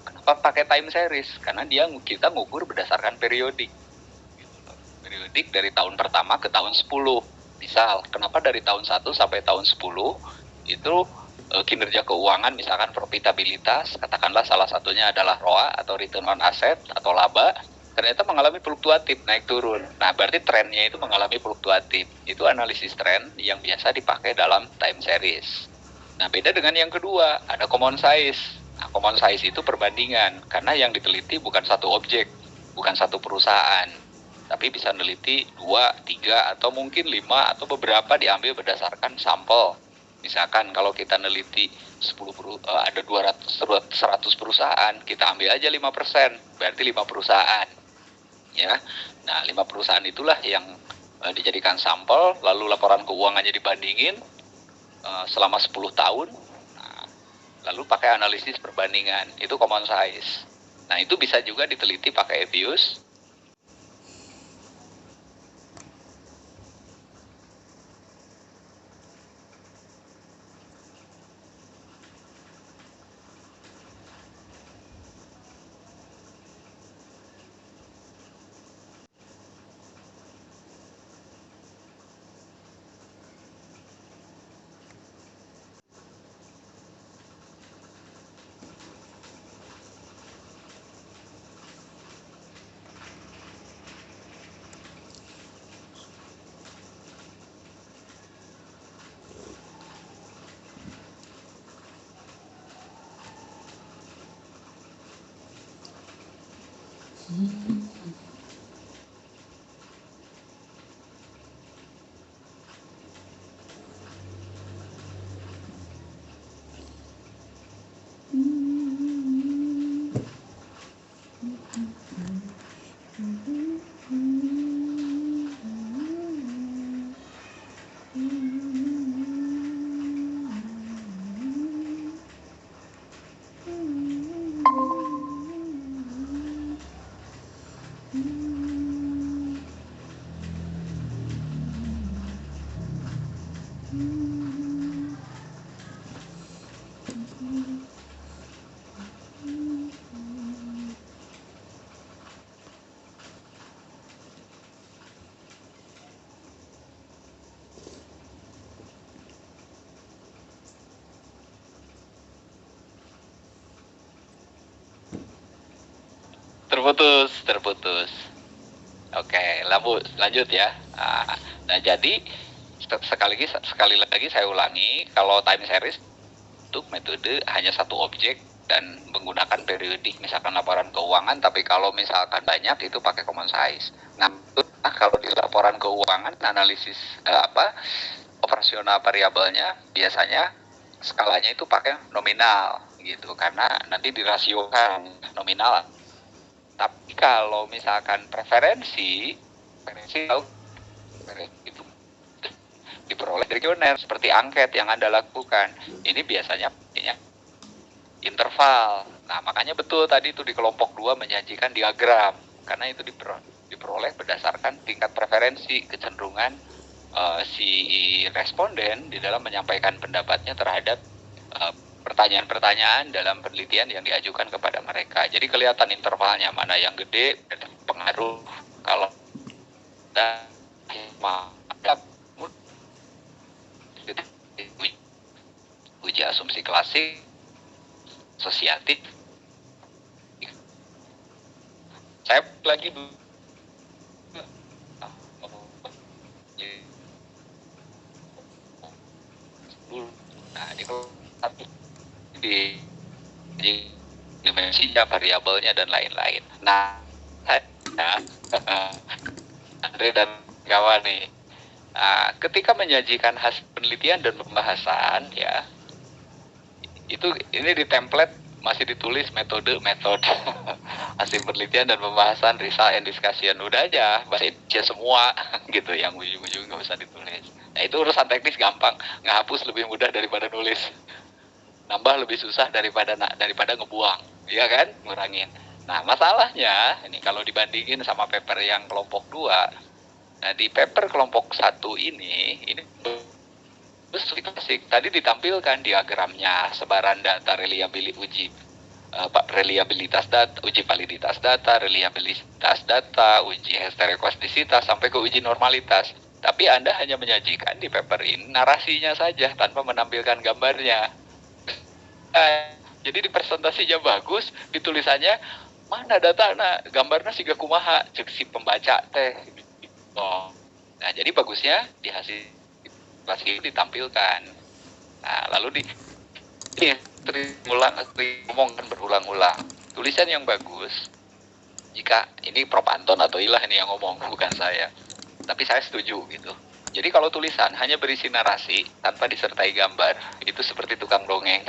kenapa pakai time series? Karena kita ngukur berdasarkan periodik. Periodik dari tahun pertama ke tahun 10. Misal, kenapa dari tahun 1 sampai tahun 10 itu kinerja keuangan, misalkan profitabilitas, katakanlah salah satunya adalah ROA atau return on asset atau laba, ternyata mengalami fluktuatif, naik turun. Nah, berarti trennya itu mengalami fluktuatif. Itu analisis tren yang biasa dipakai dalam time series. Nah, beda dengan yang kedua, ada common size. Nah, common size itu perbandingan, karena yang diteliti bukan satu objek, bukan satu perusahaan, tapi bisa meneliti 2, 3, atau mungkin 5, atau beberapa diambil berdasarkan sampel. Misalkan kalau kita neliti ada 100 perusahaan, kita ambil aja 5%, berarti 5 perusahaan. Ya. Nah, 5 perusahaan itulah yang dijadikan sampel, lalu laporan keuangannya dibandingin selama 10 tahun, lalu pakai analisis perbandingan, itu common size. Nah, itu bisa juga diteliti pakai EVIUS. terputus. Oke, lanjut ya. Nah, jadi sekali lagi saya ulangi, kalau time series itu metode hanya satu objek dan menggunakan periodik, misalkan laporan keuangan, tapi kalau misalkan banyak itu pakai common size. Nah, kalau di laporan keuangan analisis operasional variabelnya biasanya skalanya itu pakai nominal gitu, karena nanti dirasiokan nominal. Tapi kalau misalkan preferensi itu diperoleh dari kuesioner seperti angket yang Anda lakukan. Ini biasanya interval. Nah, makanya betul tadi itu di kelompok 2 menyajikan diagram, karena itu diperoleh berdasarkan tingkat preferensi, kecenderungan si responden di dalam menyampaikan pendapatnya terhadap pertanyaan-pertanyaan dalam penelitian yang diajukan kepada mereka. Jadi kelihatan intervalnya mana yang gede, pengaruh kalau uji asumsi klasik, asosiatif. Saya lagi di dimensinya, variabelnya dan lain-lain. Nah, Andre dan kawan nih, ketika menyajikan hasil penelitian dan pembahasan ya, ini di template masih ditulis metode hasil penelitian dan pembahasan, result and discussion, udah aja bahasa Indonesia semua gitu, yang ujung-ujung nggak usah ditulis. Nah, itu urusan teknis gampang, ngehapus lebih mudah daripada nulis, nambah lebih susah daripada ngebuang, ya kan, ngurangin. Nah, masalahnya ini kalau dibandingin sama paper yang kelompok 2, nah di paper kelompok 1 ini klasik tadi ditampilkan diagramnya, sebaran data, reliabilitas data, uji validitas data, reliabilitas data, uji histerokostisitas sampai ke uji normalitas. Tapi Anda hanya menyajikan di paper ini narasinya saja tanpa menampilkan gambarnya. Jadi di presentasinya bagus, di tulisannya mana data, gambarnya siga kumaha, cek si pembaca teh. Nah, jadi bagusnya di hasil klasik ditampilkan. Nah, lalu ngomongkan berulang-ulang. Tulisan yang bagus, jika ini Prof. Anton atau Ilah ini yang ngomong, bukan saya. Tapi saya setuju gitu. Jadi kalau tulisan hanya berisi narasi tanpa disertai gambar, itu seperti tukang dongeng.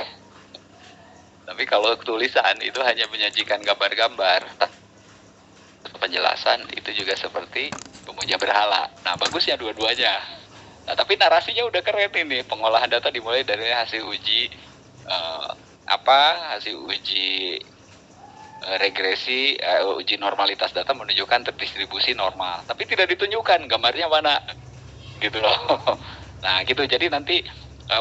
Tapi kalau tulisan itu hanya menyajikan gambar-gambar, penjelasan, itu juga seperti pemuja berhala. Nah, bagusnya dua-duanya. Nah, tapi narasinya udah keren ini. Pengolahan data dimulai dari hasil uji hasil uji regresi, uji normalitas data menunjukkan terdistribusi normal. Tapi tidak ditunjukkan gambarnya mana, gitu loh. Nah, gitu. Jadi nanti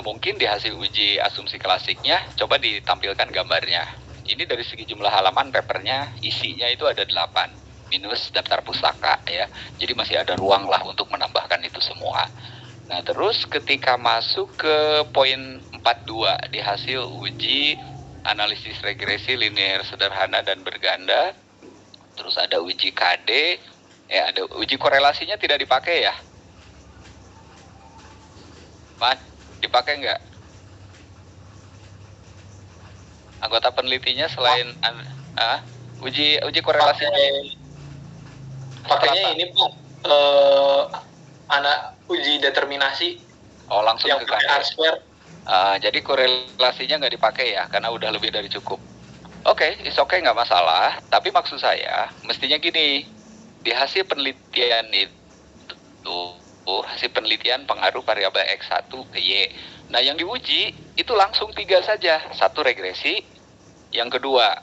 mungkin di hasil uji asumsi klasiknya coba ditampilkan gambarnya. Ini dari segi jumlah halaman papernya, isinya itu ada 8 minus daftar pustaka ya. Jadi masih ada ruang lah untuk menambahkan itu semua. Nah, terus ketika masuk ke poin 42 di hasil uji analisis regresi linear sederhana dan berganda, terus ada uji KD, ada uji korelasinya tidak dipakai ya? Mas, dipakai nggak? Anggota penelitinya selain uji korelasinya? Pakainya ini Pak, anak uji determinasi. Oh, langsung yang ke KD. Jadi korelasinya nggak dipakai ya, karena udah lebih dari cukup. Oke, it's okay, nggak masalah. Tapi maksud saya, mestinya gini, di hasil penelitian itu, hasil penelitian pengaruh variabel X1 ke Y. Nah, yang diuji itu langsung 3 saja. 1 regresi, yang kedua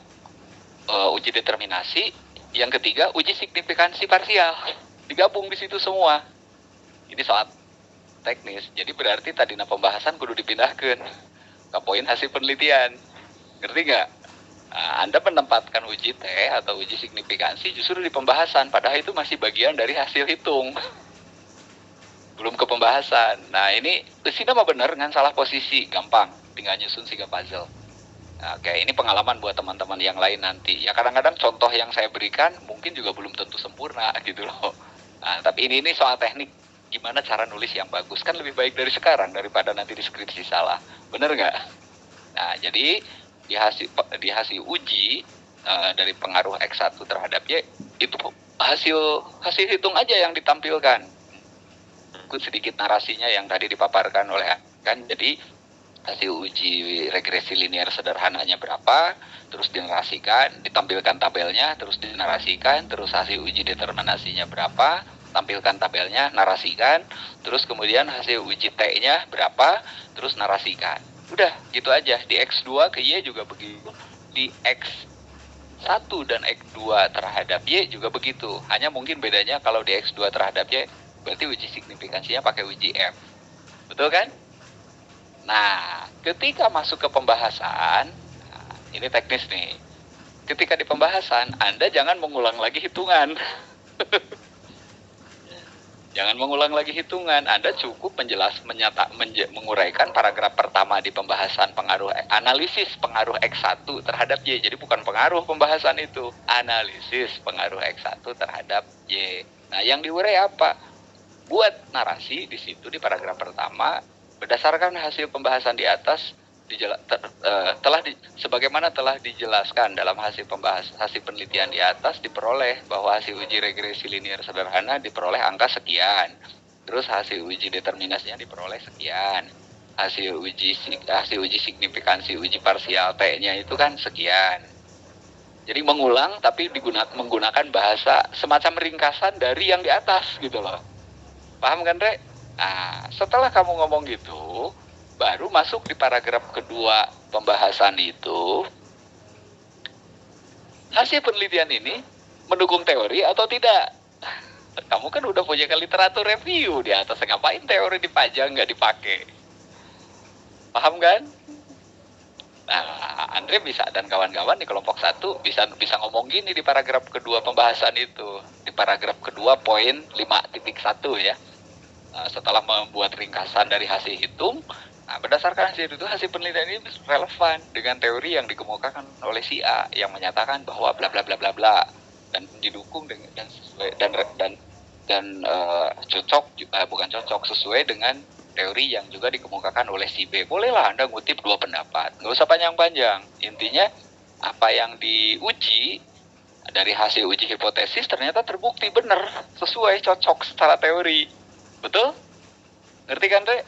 uji determinasi, yang ketiga uji signifikansi parsial. Digabung di situ semua. Ini soal teknis. Jadi berarti tadi pembahasan kudu dipindahkan ke poin hasil penelitian. Ngerti nggak? Anda menempatkan uji T atau uji signifikansi justru di pembahasan, padahal itu masih bagian dari hasil hitung. Belum ke pembahasan. Nah, ini di sini mah bener, dengan salah posisi gampang, tinggal nyusun 3 puzzle. Oke, ini pengalaman buat teman-teman yang lain nanti. Ya kadang-kadang contoh yang saya berikan mungkin juga belum tentu sempurna gitu loh. Nah, tapi ini soal teknik gimana cara nulis yang bagus. Kan lebih baik dari sekarang daripada nanti di skripsi salah. Bener nggak? Nah, jadi di hasil uji dari pengaruh X1 terhadap Y, itu hasil hitung aja yang ditampilkan. Ikut sedikit narasinya yang tadi dipaparkan oleh kan. Jadi hasil uji regresi linear sederhananya berapa, terus dinarasikan, ditampilkan tabelnya, terus dinarasikan, terus hasil uji determinasinya berapa, tampilkan tabelnya, narasikan, terus kemudian hasil uji T-nya berapa, terus narasikan. Udah, gitu aja. Di X2 ke Y juga begitu. Di X1 dan X2 terhadap Y juga begitu. Hanya mungkin bedanya kalau di X2 terhadap Y, berarti uji signifikansinya pakai uji F. Betul kan? Nah, ketika masuk ke pembahasan, nah, ini teknis nih. Ketika di pembahasan, Anda jangan mengulang lagi hitungan. Jangan mengulang lagi hitungan. Anda cukup menguraikan paragraf pertama di pembahasan analisis pengaruh X1 terhadap Y. Jadi bukan pengaruh pembahasan itu, analisis pengaruh X1 terhadap Y. Nah, yang diurai apa? Buat narasi di situ di paragraf pertama. Berdasarkan hasil pembahasan di atas sebagaimana telah dijelaskan dalam hasil penelitian di atas, diperoleh bahwa hasil uji regresi linear sederhana diperoleh angka sekian. Terus hasil uji determinasinya diperoleh sekian. Hasil uji signifikansi uji parsial T-nya itu kan sekian. Jadi mengulang tapi menggunakan bahasa semacam ringkasan dari yang di atas gitu loh. Paham kan, Rek? Nah, setelah kamu ngomong gitu, baru masuk di paragraf kedua pembahasan itu. Hasil penelitian ini mendukung teori atau tidak? Kamu kan udah punya literatur review di atas, ngapain teori dipajang nggak dipakai? Paham kan? Nah, Andre bisa dan kawan-kawan di kelompok 1 bisa ngomong gini di paragraf kedua pembahasan itu. Di paragraf kedua poin 5.1 ya. Setelah membuat ringkasan dari hasil hitung, nah berdasarkan hasil itu hasil penelitian ini relevan dengan teori yang dikemukakan oleh si A yang menyatakan bahwa bla bla bla bla bla dan didukung dengan sesuai dengan teori yang juga dikemukakan oleh si B. Bolehlah Anda ngutip 2 pendapat, nggak usah panjang-panjang. Intinya apa yang diuji dari hasil uji hipotesis ternyata terbukti benar, sesuai, cocok secara teori. Betul? Ngerti kan, Re?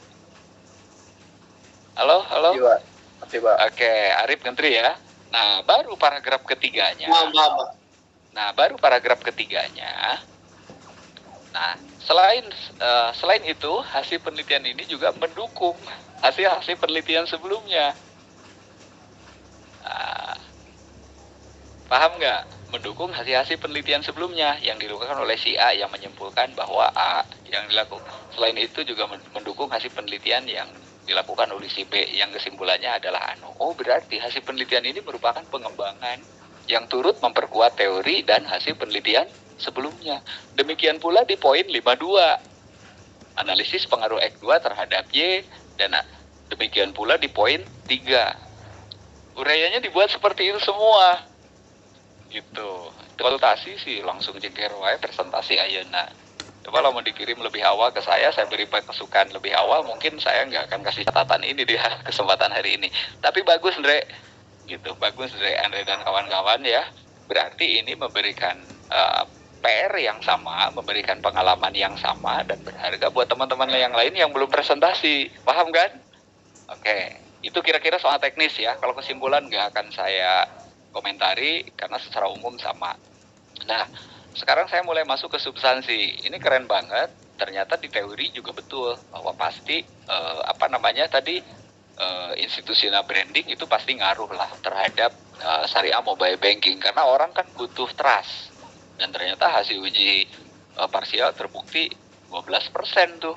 Halo? Ngerti, Pak. Oke, Arif ngerti ya. Nah, baru paragraf ketiganya. Maaf. Nah, baru paragraf ketiganya. Nah, selain itu, hasil penelitian ini juga mendukung hasil penelitian sebelumnya. Nah, paham nggak? Mendukung hasil penelitian sebelumnya yang dilakukan oleh si A yang menyimpulkan bahwa A yang dilakukan. Selain itu juga mendukung hasil penelitian yang dilakukan oleh si B yang kesimpulannya adalah Oh, berarti hasil penelitian ini merupakan pengembangan yang turut memperkuat teori dan hasil penelitian sebelumnya. Demikian pula di poin 52. Analisis pengaruh X2 terhadap Y dan demikian pula di poin 3. Uraiannya dibuat seperti itu semua. Gitu. Konsultasi sih langsung jengker wae presentasi ayeuna. Coba kalau mau dikirim lebih awal ke saya beri kesukaan lebih awal, mungkin saya nggak akan kasih catatan ini di kesempatan hari ini. Tapi bagus, Andre. Gitu, bagus, Andre dan kawan-kawan ya. Berarti ini memberikan PR yang sama, memberikan pengalaman yang sama dan berharga buat teman-teman yang lain yang belum presentasi. Paham kan? Oke, itu kira-kira soal teknis ya. Kalau kesimpulan nggak akan saya komentari karena secara umum sama. Nah, sekarang saya mulai masuk ke substansi. Ini keren banget. Ternyata di teori juga betul bahwa pasti institutional branding itu pasti ngaruh lah terhadap syariah mobile banking karena orang kan butuh trust. Dan ternyata hasil uji parsial terbukti 12% tuh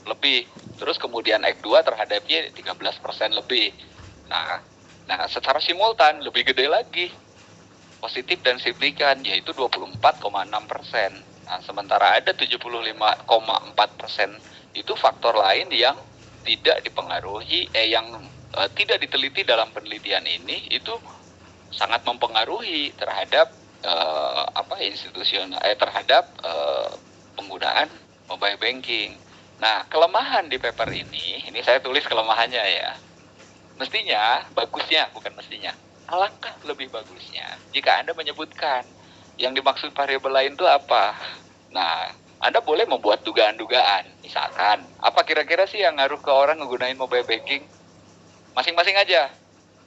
lebih. Terus kemudian X2 terhadapnya 13% lebih. Nah, secara simultan lebih gede lagi positif dan signifikan yaitu 24,6%. Nah, sementara ada 75,4% itu faktor lain yang tidak dipengaruhi yang tidak diteliti dalam penelitian ini itu sangat mempengaruhi terhadap terhadap penggunaan mobile banking. Nah, kelemahan di paper ini saya tulis kelemahannya ya. Mestinya, bagusnya, bukan mestinya, alangkah lebih bagusnya jika Anda menyebutkan yang dimaksud variabel lain itu apa. Nah, Anda boleh membuat dugaan-dugaan. Misalkan, apa kira-kira sih yang ngaruh ke orang menggunakan mobile banking? Masing-masing aja.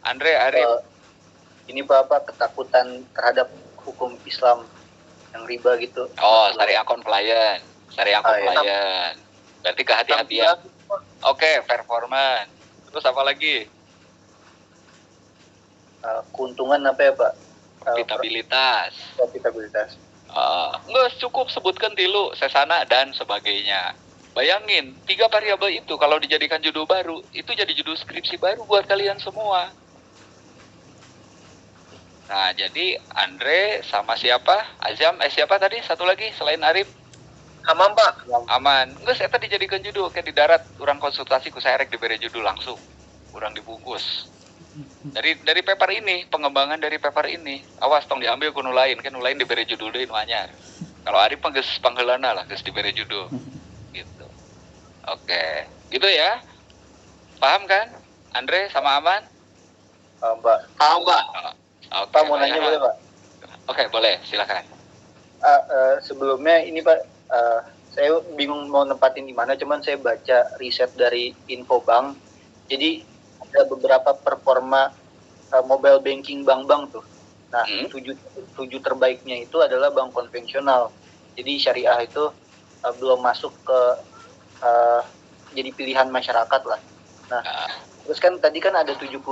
Andre, Arif. Ini Bapak ketakutan terhadap hukum Islam yang riba gitu. Oh, syariah compliant. Syariah compliant. Berarti kehati-hatian. Oke, performance. Terus apa lagi? Keuntungan apa ya Pak? Profitabilitas. Nggak cukup sebutkan tilu, sesana, dan sebagainya. Bayangin, 3 variabel itu kalau dijadikan judul baru, itu jadi judul skripsi baru buat kalian semua. Nah, jadi Andre sama siapa? Azam, siapa tadi? Satu lagi selain Arif? Aman Pak. Aman. Nggak, saya tadi dijadikan judul. Kayak di darat, orang konsultasi ku saya rek diberi judul langsung. Kurang dibungkus. Dari paper ini, pengembangan dari paper ini, awas tong diambil kuno lain, kan lain diberi judul deui nu anyar. Kalau Arif geus pangheulana lah geus diberi judul. Gitu. Oke. Gitu ya. Paham kan? Andre sama Aman? Pak. Paham Pak. Oke, Pak mau nanya boleh Pak? Oke, boleh, silakan. Sebelumnya ini Pak, saya bingung mau nempatin di mana, cuman saya baca riset dari Infobank. Jadi ada beberapa performa mobile banking bank-bank tuh. Nah, 7 terbaiknya itu adalah bank konvensional. Jadi syariah itu belum masuk ke jadi pilihan masyarakat lah. Nah, terus kan tadi kan ada 75%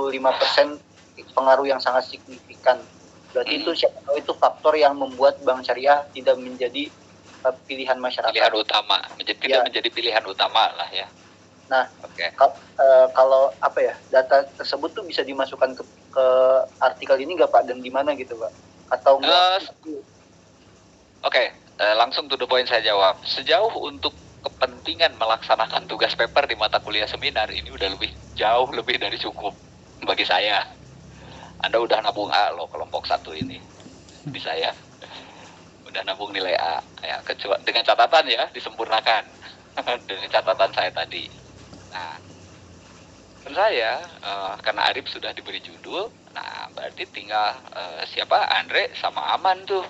pengaruh yang sangat signifikan. Berarti itu siapa tahu itu faktor yang membuat bank syariah tidak menjadi pilihan masyarakat. Pilihan utama, tidak menjadi pilihan utama lah ya. Nah, kalau apa ya, data tersebut tuh bisa dimasukkan ke artikel ini nggak Pak, dan di mana gitu Pak? Atau enggak? Langsung to the point saya jawab. Sejauh untuk kepentingan melaksanakan tugas paper di mata kuliah seminar ini udah jauh lebih dari cukup bagi saya. Anda udah nabung A loh kelompok 1 ini di saya. Udah nabung nilai A ya, kecuali dengan catatan ya disempurnakan dari catatan saya tadi. Nah, saya karena Arif sudah diberi judul, nah berarti tinggal siapa Andre sama Aman tuh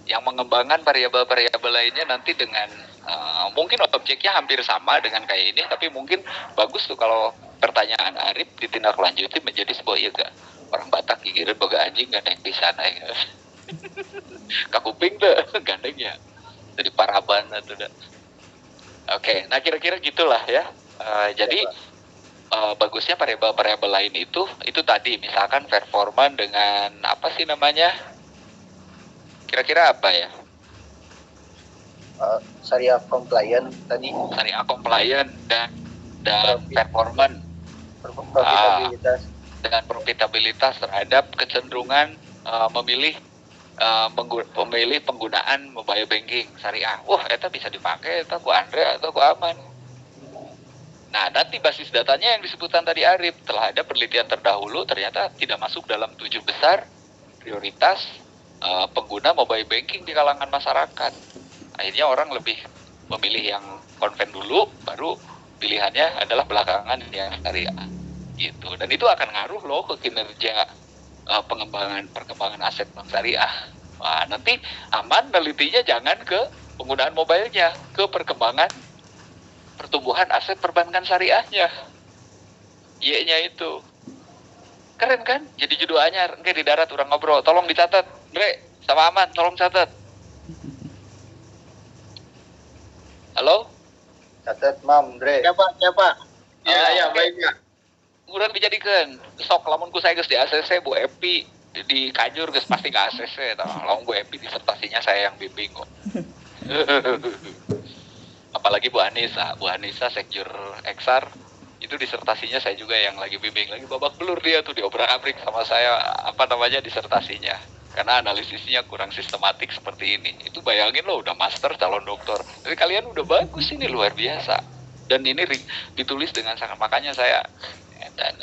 yang mengembangkan variabel-variabel lainnya nanti dengan mungkin objeknya hampir sama dengan kayak ini, tapi mungkin bagus tuh kalau pertanyaan Arif ditindaklanjuti menjadi sebuah orang Batak gigireun boga anjing gandeng pisan aing. Kakuping tuh gandengnya. Jadi paraban atau dah. Oke, nah kira-kira gitulah ya. Jadi bagusnya variabel lain itu tadi misalkan performa dengan apa sih namanya? Kira-kira apa ya? Syariah compliant tadi. Syariah compliant dan performance. Profitabilitas. Dengan profitabilitas terhadap kecenderungan memilih penggunaan mobile banking syariah. Wah, itu bisa dipakai itu ku Andre atau ku Aman. Nah, nanti basis datanya yang disebutkan tadi Arif, telah ada penelitian terdahulu ternyata tidak masuk dalam 7 besar prioritas pengguna mobile banking di kalangan masyarakat. Akhirnya orang lebih memilih yang konven dulu, baru pilihannya adalah belakangan yang syariah. Gitu. Dan itu akan ngaruh loh ke kinerja perkembangan aset bank syariah. Nah, nanti Aman nelitinya jangan ke penggunaan mobilenya, ke perkembangan pertumbuhan aset perbankan syariahnya. Y-nya itu. Keren kan? Jadi judul anyar, di darat orang ngobrol. Tolong dicatat, Dre, sama Aman, tolong catat. Halo? Catat, Mam, Dre. Ya Pak. Ya, baik ya. Kemudian dijadikan sok lamun ku saya geus di ACC Bu Epi di Kajur geus pasti ke ACC tah. Lamun Bu Epi disertasinya saya yang bimbing kok. Apalagi Bu Anissa sekjur Eksar itu disertasinya saya juga yang lagi bimbing, lagi babak belur dia tuh diobrak-abrik sama saya disertasinya. Karena analisisnya kurang sistematik seperti ini. Itu bayangin loh udah master calon doktor. Jadi kalian udah bagus ini luar biasa. Dan ini ditulis dengan sangat, makanya saya Dan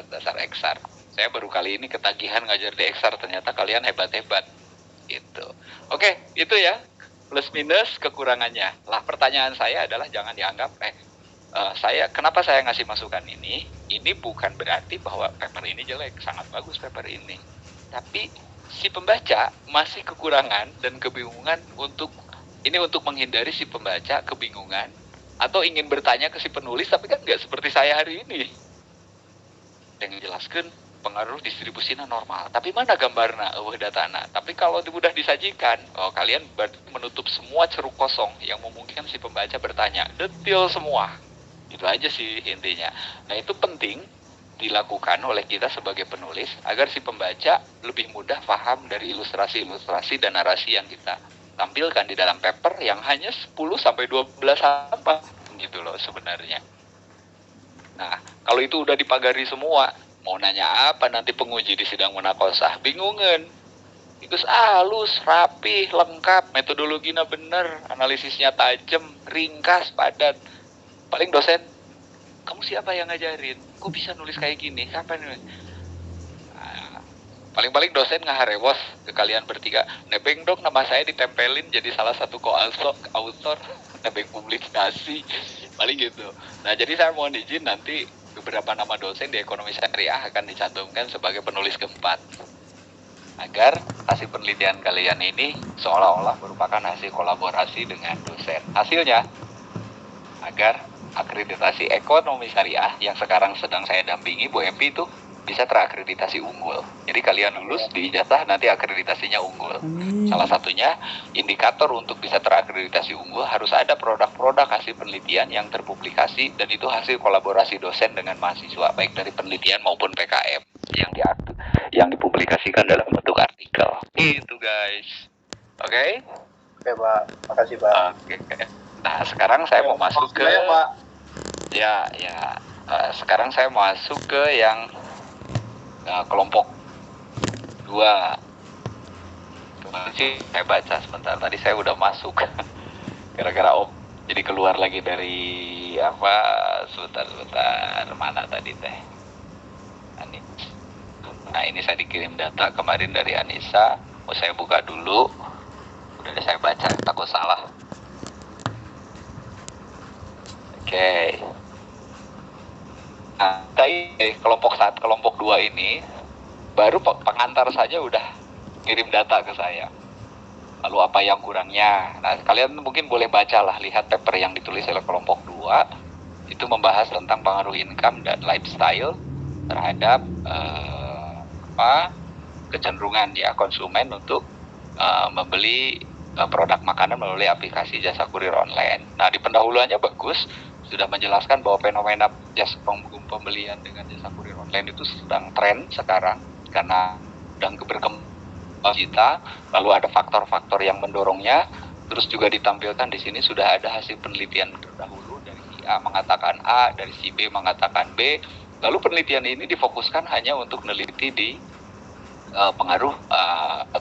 dasar eksar. Saya baru kali ini ketagihan ngajar di eksar, ternyata kalian hebat-hebat. Gitu. Oke, itu ya. Plus minus kekurangannya. Lah pertanyaan saya adalah jangan dianggap kenapa saya ngasih masukan ini bukan berarti bahwa paper ini jelek, sangat bagus paper ini. Tapi si pembaca masih kekurangan dan kebingungan untuk menghindari si pembaca kebingungan atau ingin bertanya ke si penulis, tapi kan nggak seperti saya hari ini. Dengan jelaskan pengaruh distribusinya normal. Tapi mana gambarnya? Datana. Tapi kalau mudah disajikan, kalian menutup semua ceruk kosong yang memungkinkan si pembaca bertanya. Detail semua. Itu aja sih intinya. Nah itu penting dilakukan oleh kita sebagai penulis agar si pembaca lebih mudah paham dari ilustrasi-ilustrasi dan narasi yang kita tampilkan di dalam paper yang hanya 10-12 halaman gitu loh sebenarnya. Nah, kalau itu udah dipagari semua, mau nanya apa nanti penguji di sidang munakosah? Bingungan. Itu halus, rapi, lengkap, metodologinya bener, analisisnya tajam, ringkas, padat. Paling dosen, kamu siapa yang ngajarin? Kok bisa nulis kayak gini? Siapa nih? Nah, paling-paling dosen ngaharewos ke kalian bertiga. Nebeng dong nama saya ditempelin jadi salah satu author, nebeng publikasi. Paling gitu. Nah, jadi saya mohon izin nanti beberapa nama dosen di ekonomi syariah akan dicantumkan sebagai penulis keempat. Agar hasil penelitian kalian ini seolah-olah merupakan hasil kolaborasi dengan dosen. Hasilnya, agar akreditasi ekonomi syariah yang sekarang sedang saya dampingi Bu MP itu bisa terakreditasi unggul. Jadi kalian lulus di ijazah nanti akreditasinya unggul. Salah satunya indikator untuk bisa terakreditasi unggul harus ada produk-produk hasil penelitian yang terpublikasi dan itu hasil kolaborasi dosen dengan mahasiswa baik dari penelitian maupun PKM yang dipublikasikan dalam bentuk artikel. Itu guys. Oke? Oke Pak, makasih Pak. Oke. Nah sekarang saya mau masuk ke sekarang saya masuk ke yang kelompok 2. Kemarin sih saya baca sebentar, tadi saya udah masuk gara-gara jadi keluar lagi dari sebentar mana tadi teh. Nah ini saya dikirim data kemarin dari Anissa, mau saya buka dulu, udah saya baca takut salah. Oke. Nah, kelompok 2 ini baru pengantar saja udah ngirim data ke saya. Lalu apa yang kurangnya? Nah, kalian mungkin boleh bacalah, lihat paper yang ditulis oleh kelompok 2. Itu membahas tentang pengaruh income dan lifestyle terhadap kecenderungan konsumen untuk membeli produk makanan melalui aplikasi jasa kurir online. Nah, di pendahuluannya bagus, sudah menjelaskan bahwa fenomena jasa pembelian dengan jasa kurir online itu sedang tren sekarang karena sedang berkembang kita, lalu ada faktor-faktor yang mendorongnya. Terus juga ditampilkan di sini sudah ada hasil penelitian terdahulu dari si A mengatakan A, dari si B mengatakan B. Lalu penelitian ini difokuskan hanya untuk meneliti di pengaruh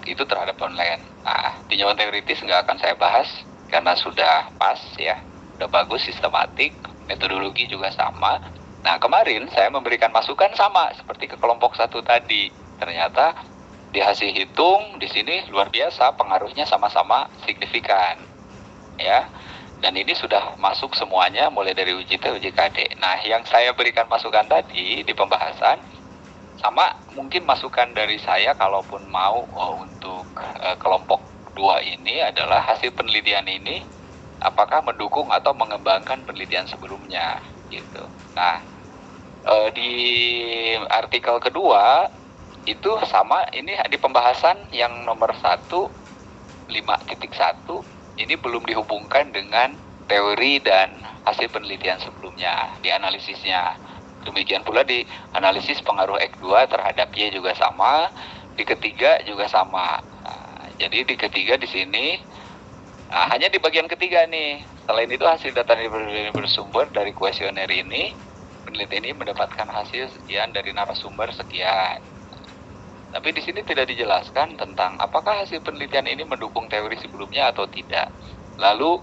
itu terhadap online. Nah, tinjauan teoritis nggak akan saya bahas karena sudah pas ya. Udah bagus, sistematik, metodologi juga sama. Nah, kemarin saya memberikan masukan sama seperti ke kelompok 1 tadi. Ternyata di hasil hitung di sini luar biasa, pengaruhnya sama-sama signifikan. Ya. Dan ini sudah masuk semuanya mulai dari uji T, uji KD. Nah, yang saya berikan masukan tadi di pembahasan sama mungkin masukan dari saya kalaupun mau untuk kelompok 2 ini adalah hasil penelitian ini apakah mendukung atau mengembangkan penelitian sebelumnya gitu. Nah, di artikel kedua itu sama, ini di pembahasan yang nomor 1 5.1 ini belum dihubungkan dengan teori dan hasil penelitian sebelumnya di analisisnya. Demikian pula di analisis pengaruh X2 terhadap Y juga sama, di ketiga juga sama. Nah, jadi di ketiga di sini hanya di bagian ketiga nih. Selain itu hasil data bersumber dari kuesioner ini, peneliti ini mendapatkan hasil sekian dari narasumber sekian. Tapi di sini tidak dijelaskan tentang apakah hasil penelitian ini mendukung teori sebelumnya atau tidak. Lalu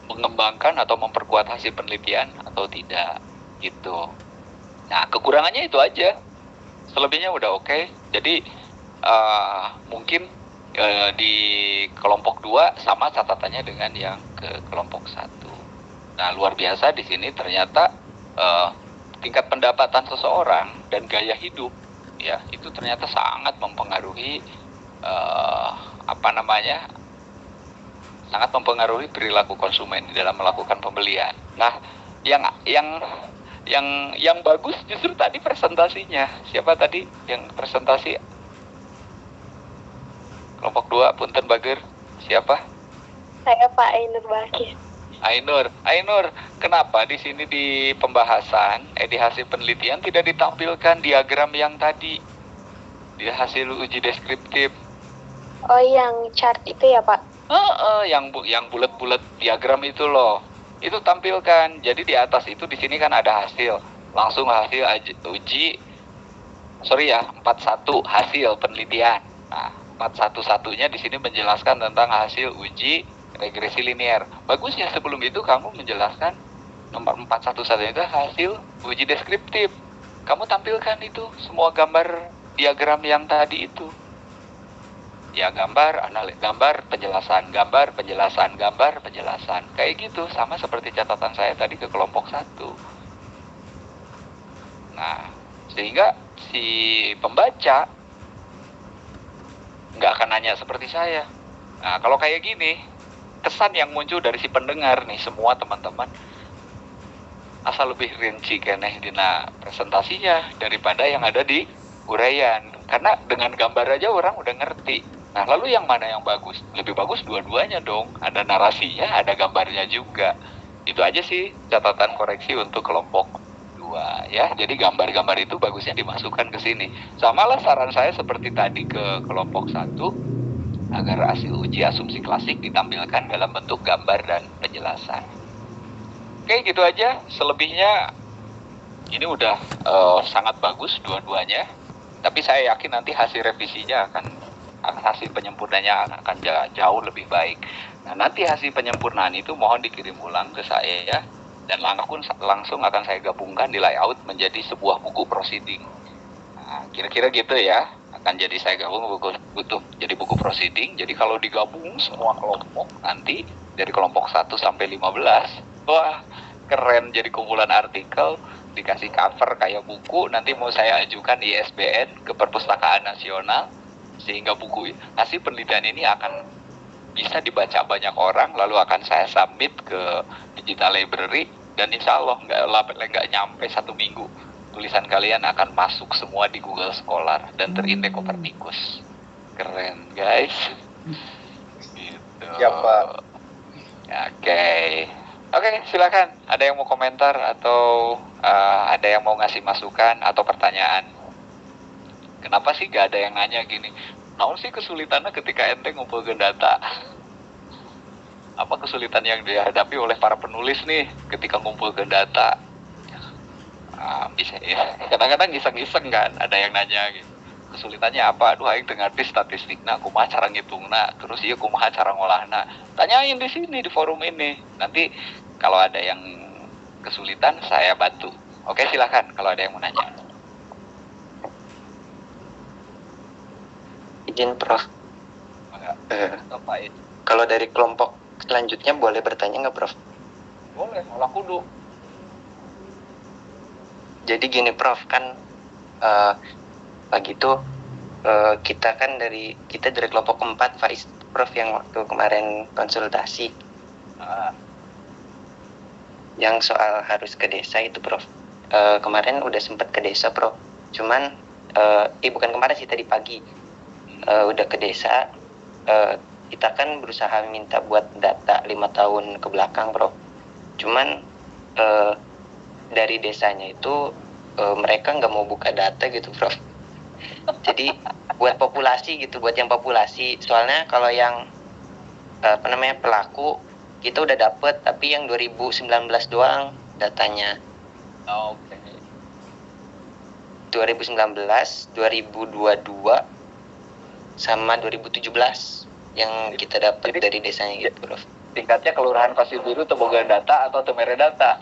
mengembangkan atau memperkuat hasil penelitian atau tidak gitu. Nah, kekurangannya itu aja. Selebihnya udah oke. Jadi mungkin di kelompok 2 sama catatannya dengan yang ke kelompok 1. Nah, luar biasa di sini ternyata tingkat pendapatan seseorang dan gaya hidup ya itu ternyata sangat mempengaruhi sangat mempengaruhi perilaku konsumen di dalam melakukan pembelian. Nah, yang bagus justru tadi presentasinya. Siapa tadi yang presentasi? Kelompok 2, punten Bager. Siapa? Saya Pak Ainur Bakis. Ainur, kenapa di sini di pembahasan, di hasil penelitian tidak ditampilkan diagram yang tadi di hasil uji deskriptif? Oh, yang chart itu ya Pak? Yang bulat-bulat diagram itu loh, itu tampilkan. Jadi di atas itu di sini kan ada hasil, langsung hasil uji, 41 hasil penelitian. Nah, 41-1-nya di sini menjelaskan tentang hasil uji regresi linear. Bagusnya sebelum itu kamu menjelaskan nomor 411 itu hasil uji deskriptif. Kamu tampilkan itu semua gambar diagram yang tadi itu. Ya, gambar penjelasan, gambar penjelasan. Kayak gitu, sama seperti catatan saya tadi ke kelompok 1. Nah, sehingga si pembaca nggak akan nanya seperti saya. Nah, kalau kayak gini, kesan yang muncul dari si pendengar nih, semua teman-teman asal lebih rinci keneh dina presentasinya daripada yang ada di uraian. Karena dengan gambar aja orang udah ngerti. Nah, lalu yang mana yang bagus? Lebih bagus dua-duanya dong. Ada narasinya, ada gambarnya juga. Itu aja sih catatan koreksi untuk kelompok 2 ya. Jadi gambar-gambar itu bagusnya dimasukkan ke sini. Samalah saran saya seperti tadi ke kelompok 1, agar hasil uji asumsi klasik ditampilkan dalam bentuk gambar dan penjelasan. Oke, gitu aja. Selebihnya ini udah sangat bagus dua-duanya. Tapi saya yakin nanti hasil revisinya hasil penyempurnanya akan jauh lebih baik. Nah, nanti hasil penyempurnaan itu mohon dikirim ulang ke saya ya. Dan langsung akan saya gabungkan di layout menjadi sebuah buku proceeding. Nah, kira-kira gitu ya. Akan jadi saya gabung jadi buku proceeding. Jadi kalau digabung semua kelompok nanti dari kelompok 1 sampai 15, wah keren, jadi kumpulan artikel, dikasih cover kayak buku. Nanti mau saya ajukan ISBN ke Perpustakaan Nasional, sehingga buku hasil penelitian ini akan bisa dibaca banyak orang, lalu akan saya submit ke digital library, dan insya Allah nggak nyampe 1 minggu tulisan kalian akan masuk semua di Google Scholar dan terindeks Copernicus. Keren guys. Gitu. Ya Pak. Oke, silakan. Ada yang mau komentar atau ada yang mau ngasih masukan atau pertanyaan? Kenapa sih gak ada yang nanya gini? Naon sih kesulitannya ketika ente ngumpulkan data? Apa kesulitan yang dihadapi oleh para penulis nih ketika ngumpulkan data? Bisa ya. Kadang-kadang iseng-iseng kan, ada yang nanya gitu. Kesulitannya apa? Aduh, aing teu ngarti statistikna, kumaha cara ngitungna, terus ieu kumaha cara ngolahna. Tanyain di sini di forum ini. Nanti kalau ada yang kesulitan saya bantu. Oke, silakan kalau ada yang mau nanya. Izin Prof. Kalau dari kelompok selanjutnya boleh bertanya nggak Prof? Boleh, olah kudu. Jadi gini Prof, kan pagi itu kita dari kelompok 4 Faiz Prof yang waktu kemarin konsultasi yang soal harus ke desa itu Prof. Kemarin udah sempat ke desa Prof. Cuman bukan kemarin sih, tadi pagi udah ke desa. Kita kan berusaha minta buat data 5 tahun ke belakang Prof. Cuman dari desanya itu mereka nggak mau buka data gitu Prof. Jadi buat populasi gitu, buat yang populasi. Soalnya kalau yang pelaku kita udah dapet, tapi yang 2019 doang datanya. Oke. 2019, 2022 sama 2017 yang kita dapat dari desanya gitu Prof. Tingkatnya kelurahan Pasir Biru teu boga data atau teu mere data?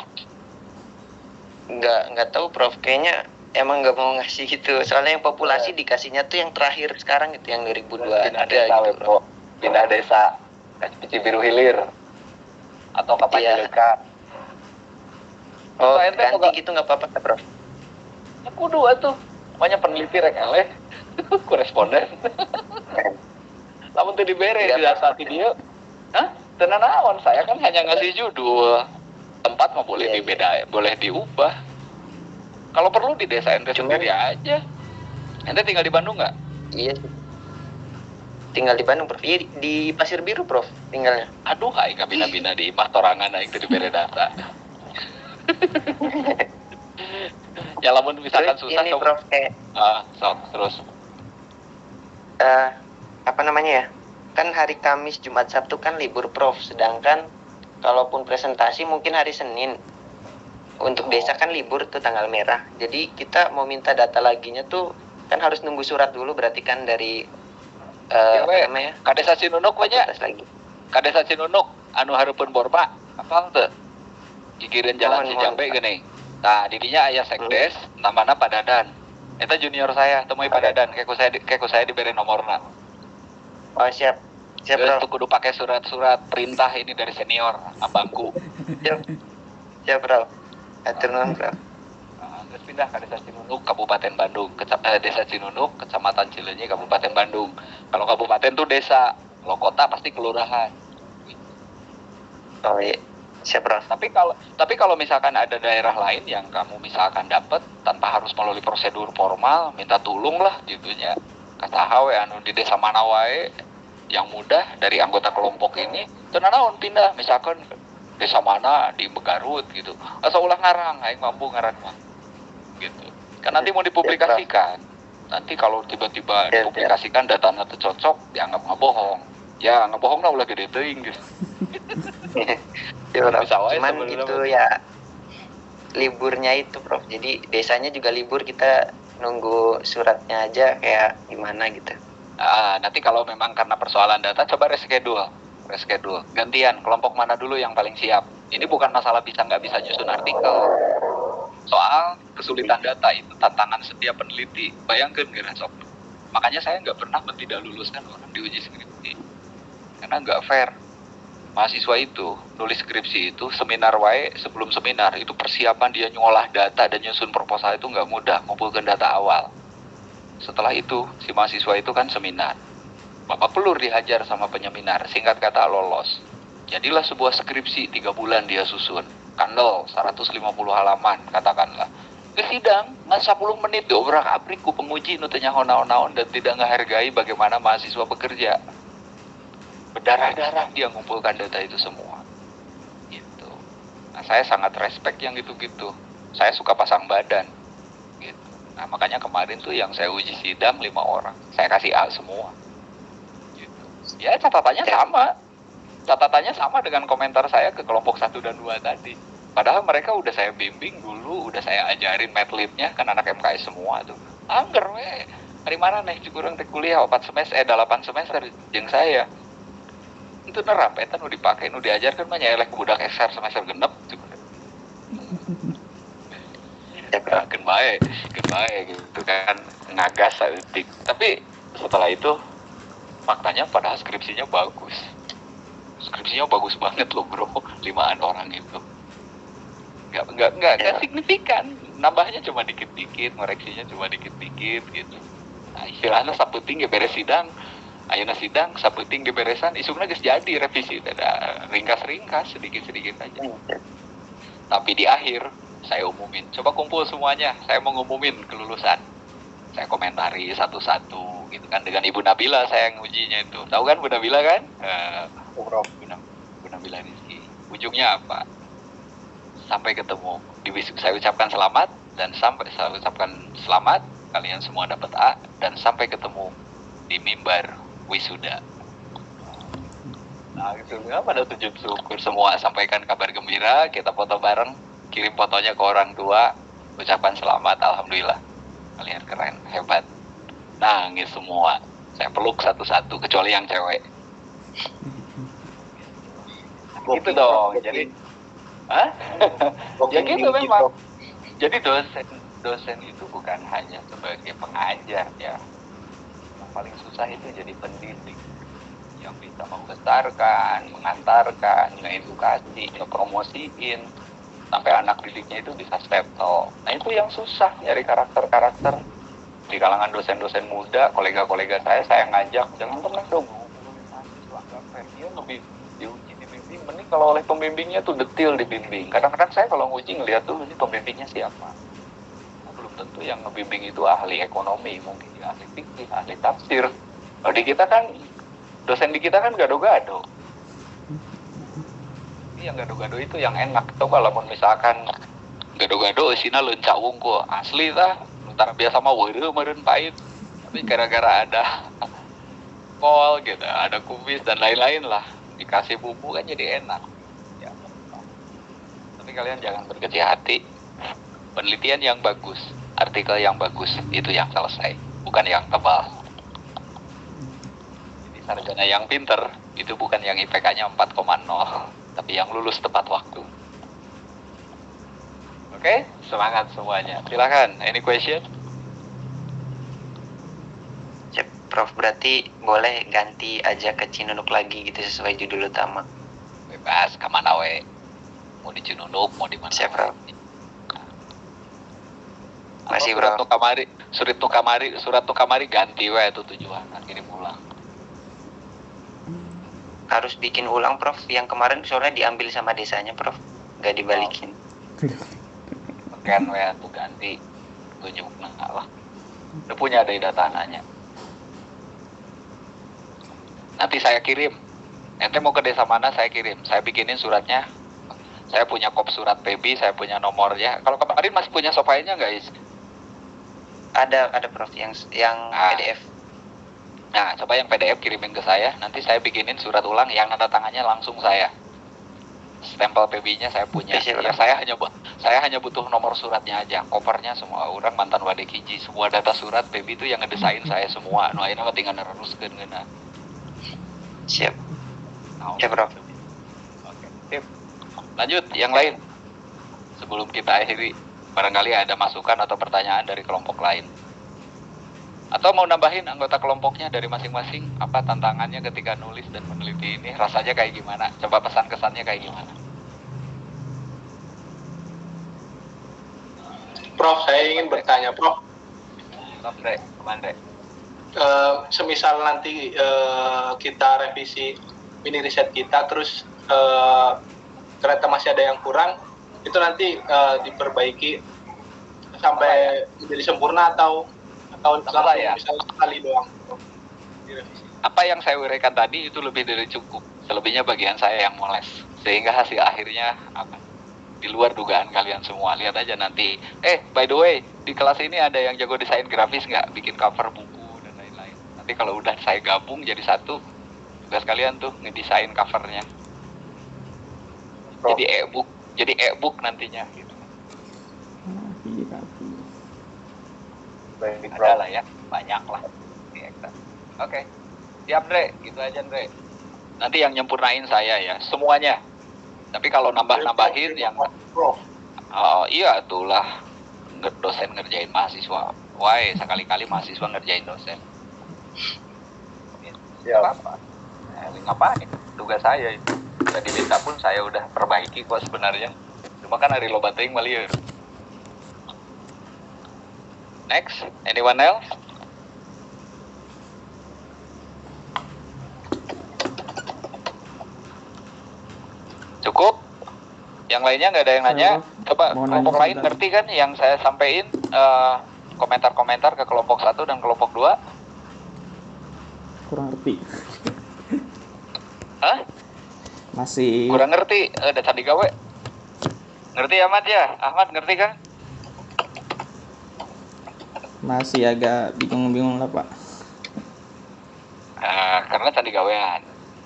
nggak tahu Prof, kayaknya emang nggak mau ngasih gitu, soalnya yang populasi dikasihnya tuh yang terakhir sekarang gitu, yang 2023 gitu Prof. Pindah desa SPC Biru Hilir atau kapan Iya. dekat. Oh, Ente ganti boga- gitu nggak apa-apa Prof. Ya kudu atuh. Banyak peneliti rek eleh. Koresponden. Lamun teu dibere Nggak data apa-apa. ti dieu. Hah? Teu nanaon, saya kan hanya ngasih judul. Tempat mah boleh Iya, dibeda, boleh diubah. Kalau perlu di desa ente Cuman- sendiri aja. Ente tinggal di Bandung nggak? Iya sih. Tinggal di Bandung Prof. Iya, di Pasir Biru Prof tinggalnya. Aduh, aing kabina-bina di imah torangan aing teu dibere data. Ya lamun misalkan Terus susah ini coba. Prof, kayak Sok terus. apa namanya ya, kan hari Kamis, Jumat, Sabtu kan libur Prof, sedangkan kalaupun presentasi mungkin hari Senin. Untuk desa kan libur tuh tanggal merah, jadi kita mau minta data laginya tuh kan harus nunggu surat dulu, berarti kan dari Ya, apa we. namanya, Kadesa Cinunuk banyak. fakultas lagi. Kadesa Cinunuk anu hareupeun Borma. Apal teu? Gigireun jalan Mohon, Cijambe geuning. Nah, didinya aya sekdes, namana Pak Dadan. Eta junior saya, temui Pak Dadan, keku saya diberi nomorna. Oh siap Terus Prof. tuh kudu pakai surat-surat perintah ini dari senior, abangku. siap Prof, atur nuhun Prof. Nah, terus pindah ke Desa Cinunuk, Kabupaten Bandung. Desa Cinunuk, Kecamatan Cileunyi, Kabupaten Bandung. Kalau kabupaten tuh desa, kalau kota pasti kelurahan. Oh iya, siap Prof. Tapi kalau misalkan ada daerah lain yang kamu misalkan dapat tanpa harus melalui prosedur formal, minta tulung lah gitunya. Kata we anu di desa mana wae yang mudah dari anggota kelompok ini, teu nanaon pindah misalkan desa mana di Garut gitu. Asa ulah ngarang, aing mampu ngarang mah. Gitu. Kan nanti mau dipublikasikan. Nanti kalau tiba-tiba dipublikasikan datanya teu cocok, dianggap ngebohong. Ya, ngebohong lah ulah gede teuing gitu. Ya, Prof. Bisa wae Cuman sebenarnya. itu ya liburnya itu Prof, jadi desanya juga libur, kita nunggu suratnya aja kayak gimana gitu. Nanti kalau memang karena persoalan data, coba reschedule. Gantian, kelompok mana dulu yang paling siap. Ini bukan masalah bisa nggak bisa nyusun artikel. Soal kesulitan data itu tantangan setiap peneliti. Bayangkan kira sok. Makanya saya nggak pernah tidak luluskan orang di uji skripsi. Karena nggak fair. Mahasiswa itu nulis skripsi itu seminar wae, sebelum seminar itu persiapan dia ngolah data dan nyusun proposal itu nggak mudah, ngumpulkan data awal. Setelah itu si mahasiswa itu kan seminar, babak pelur dihajar sama penyeminar, singkat kata lolos. Jadilah sebuah skripsi 3 bulan dia susun, kandel 150 halaman katakanlah. Ke sidang ngan 10 menit dobrak abrik ku penguji nu teu nyaho naon-naon dan tidak menghargai bagaimana mahasiswa bekerja. Berdarah-darah dia ngumpulkan data itu semua. Gitu. Nah, saya sangat respect yang gitu-gitu. Saya suka pasang badan. Gitu. Nah, makanya kemarin tuh yang saya uji sidang 5 orang. Saya kasih A semua. Gitu. Ya, catatannya sama. Catatannya sama dengan komentar saya ke kelompok 1 dan 2 tadi. Padahal mereka udah saya bimbing dulu, udah saya ajarin MATLAB-nya, kan anak MKS semua tuh. Angger we. Dari mana nih curang teh kuliah 8 semester jeung saya. Itu nerap eta nu dipake nu diajarkeun mah nya elek budak ekser semester genep ya keun bae gitu kan ngagas saeutik. Tapi setelah itu faktanya padahal skripsinya bagus banget loh bro, 5-an orang itu nggak signifikan, nambahnya cuma dikit-dikit, ngoreksinya cuma dikit-dikit gitu. Nah, istilahnya saputing ge beres sidang, ayeuna sidang saputing ge beresan, isukna geus jadi revisi, ada ringkas-ringkas sedikit-sedikit aja. Tapi di akhir saya umumin, coba kumpul semuanya, saya mau ngumumin kelulusan. Saya komentari satu-satu gitu kan, dengan Ibu Nabila saya ngujinya itu. Tahu kan Bu Nabila kan? Bu Nabila Rizky. Ujungnya apa? Sampai ketemu. Saya ucapkan selamat dan saya ucapkan selamat, kalian semua dapat A, dan sampai ketemu di mimbar wisuda. Nah, itu pada sujud syukur semua, sampaikan kabar gembira, kita foto bareng, kirim fotonya ke orang tua, ucapan selamat, alhamdulillah. Kalian keren, hebat. Nangis semua. Saya peluk satu-satu, kecuali yang cewek. Gitu dong. Jadi, ya gitu memang. Jadi dosen itu bukan hanya sebagai pengajar ya. Yang paling susah itu jadi pendidik yang bisa membesarkan, mengantarkan, ngedukasi, ngepromosiin sampai anak didiknya itu bisa stable. Nah itu yang susah, nyari karakter-karakter di kalangan dosen-dosen muda, kolega-kolega saya ngajak, jangan pernah dong ngomongin mahasiswa nggak fair, dia lebih diuji dibimbing, mending kalau oleh pembimbingnya tuh detail dibimbing. Kadang-kadang saya kalau nguji ngeliat tuh ini pembimbingnya siapa. Nah, belum tentu yang ngebimbing itu ahli ekonomi, mungkin dia ahli fikih, ahli tafsir. Kalau di kita kan dosen di kita kan gado-gado. Yang gado-gado itu yang enak. Coba lah misalkan gado-gado isina leunca wungkul asli tah ntar biasa mah weureu meureun pahit. Tapi gara-gara ada kol gitu, ada kubis dan lain-lain lah, dikasih bumbu kan jadi enak. Ya. Tapi kalian jangan berkecil hati. Penelitian yang bagus, artikel yang bagus itu yang selesai, bukan yang tebal. Sarjana yang pinter itu bukan yang IPK-nya 4,0, tapi yang lulus tepat waktu. Oke, semangat semuanya. Silakan, any question? Cep, Prof, berarti boleh ganti aja ke Cinunuk lagi gitu sesuai judul utama. Bebas, kemana we? Mau di Cinunuk, mau di mana? Siap, Prof. Masih, surat Bro. Surat Tukamari ganti we itu tujuan, kirim ulang. Harus bikin ulang, Prof. Yang kemarin soalnya diambil sama desanya, Prof. Nggak dibalikin. Scan we tuh ganti. Tunjuk lah. Udah punya data tanahnya. Nanti saya kirim. Ente mau ke desa mana saya kirim. Saya bikinin suratnya. Saya punya kop surat PB, saya punya nomornya. Kalau kemarin masih punya softwarenya nggak, Is? Ada Prof. Yang PDF. Nah, coba yang PDF kirimin ke saya. Nanti saya bikinin surat ulang yang tanda tangannya langsung saya. Stempel PB-nya saya punya. Ya, saya hanya butuh nomor suratnya aja. Kopernya semua orang mantan wadek hiji. Semua data surat PB itu yang ngedesain saya semua. Nu ayeuna mah tinggal neruskeun geuna. Siap. Nah, Siap, Prof. Oke, sip. Lanjut, yang lain. Sebelum kita akhiri, barangkali ada masukan atau pertanyaan dari kelompok lain. Atau mau nambahin anggota kelompoknya dari masing-masing, apa tantangannya ketika nulis dan meneliti ini, rasanya kayak gimana? Coba pesan-kesannya kayak gimana? Prof, saya ingin bertanya, Prof. Prof, Dre, kemana, Dre? Semisal nanti kita revisi mini riset kita, terus ternyata masih ada yang kurang, itu nanti diperbaiki sampai menjadi sempurna atau langsung ya? misalnya sekali doang direvisi. Apa yang saya uraikan tadi itu lebih dari cukup. Selebihnya bagian saya yang moles. Sehingga hasil akhirnya apa? Di luar dugaan kalian semua. Lihat aja nanti. By the way, di kelas ini ada yang jago desain grafis nggak? Bikin cover buku dan lain-lain. Nanti kalau udah saya gabung jadi satu, tugas kalian tuh ngedesain covernya. Jadi e-book nantinya gitu. Ada lah ya, banyak lah. Oke. Siap, Dre, gitu aja, Dre. Nanti yang nyempurnain saya ya, semuanya. Tapi kalau nambah-nambahin yang iya itulah dosen ngerjain mahasiswa. Why sekali-kali mahasiswa ngerjain dosen. Apa? Ngapain? Tugas saya itu. Jadi minta pun saya udah perbaiki kok sebenarnya. Cuma kan hari loba teuing mah lieur. Next, anyone else? Cukup? Yang lainnya nggak ada yang nanya? Coba kelompok lain ngerti kan yang saya sampaikan komentar-komentar ke kelompok 1 dan kelompok 2? Kurang ngerti. Hah? Masih kurang ngerti. Ada tadi gawe. Ngerti Ahmad ya? Ahmad ngerti kan? masih agak bingung-bingung lah, Pak. Karena tadi gawean.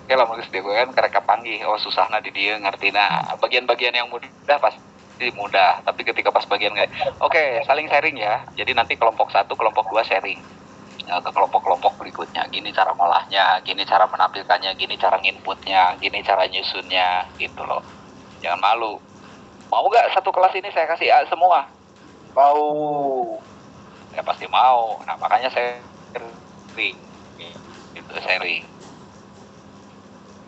Oke lah nulis di gawean karena panggih. Oh susahna di dia ngertina. Bagian-bagian yang mudah pasti mudah. Tapi ketika pas bagian nggak, oke, saling sharing ya. Jadi nanti kelompok 1, kelompok 2 sharing ke kelompok-kelompok berikutnya. Gini cara ngolahnya, gini cara menampilkannya, gini cara nginputnya, gini cara nyusunnya, gitu loh. Jangan malu. Mau nggak satu kelas ini saya kasih A semua? Mau. Saya pasti mau. Nah, makanya saya sharing. Itu sharing.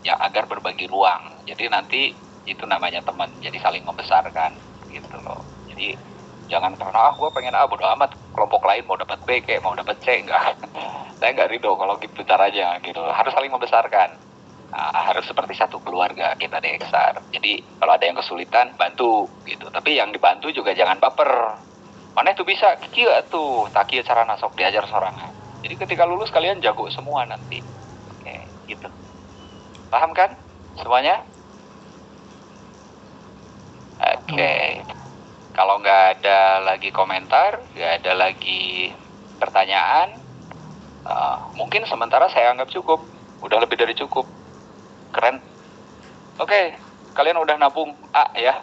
Ya, agar berbagi ruang. Jadi nanti itu namanya teman. Jadi saling membesarkan gitu loh. Jadi jangan karena gue pengen bodo amat, kelompok lain mau dapat B kayak mau dapat C, enggak. Saya nggak ridho kalau gitu caranya gitu. Harus saling membesarkan. Nah, harus seperti satu keluarga kita di XR. Jadi kalau ada yang kesulitan bantu gitu. Tapi yang dibantu juga jangan baper. Mana itu bisa kieu tuh, tak kieu cara nasok diajar sorangan. Jadi ketika lulus kalian jago semua nanti. Oke, gitu. Paham kan semuanya? Oke. Kalau nggak ada lagi komentar, nggak ada lagi pertanyaan, mungkin sementara saya anggap cukup. Udah lebih dari cukup. Keren. Oke, kalian udah nabung A ya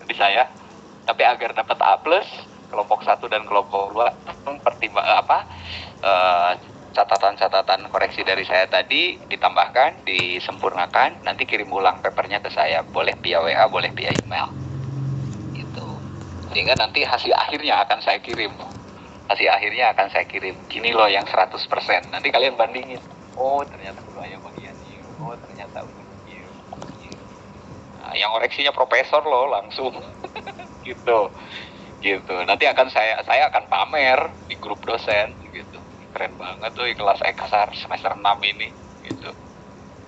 di saya. Tapi agar dapat A+, kelompok 1 dan kelompok 2 catatan-catatan koreksi dari saya tadi ditambahkan, disempurnakan, nanti kirim ulang papernya ke saya, boleh via WA, boleh via email gitu. Sehingga nanti hasil akhirnya akan saya kirim. Gini loh yang 100%. Nanti kalian bandingin. Oh, ternyata keduanya bagian ini. Oh, ternyata begini. Nah, yang koreksinya profesor loh langsung. gitu. Nanti akan saya akan pamer di grup dosen gitu. Keren banget tuh kelas XR semester 6 ini gitu.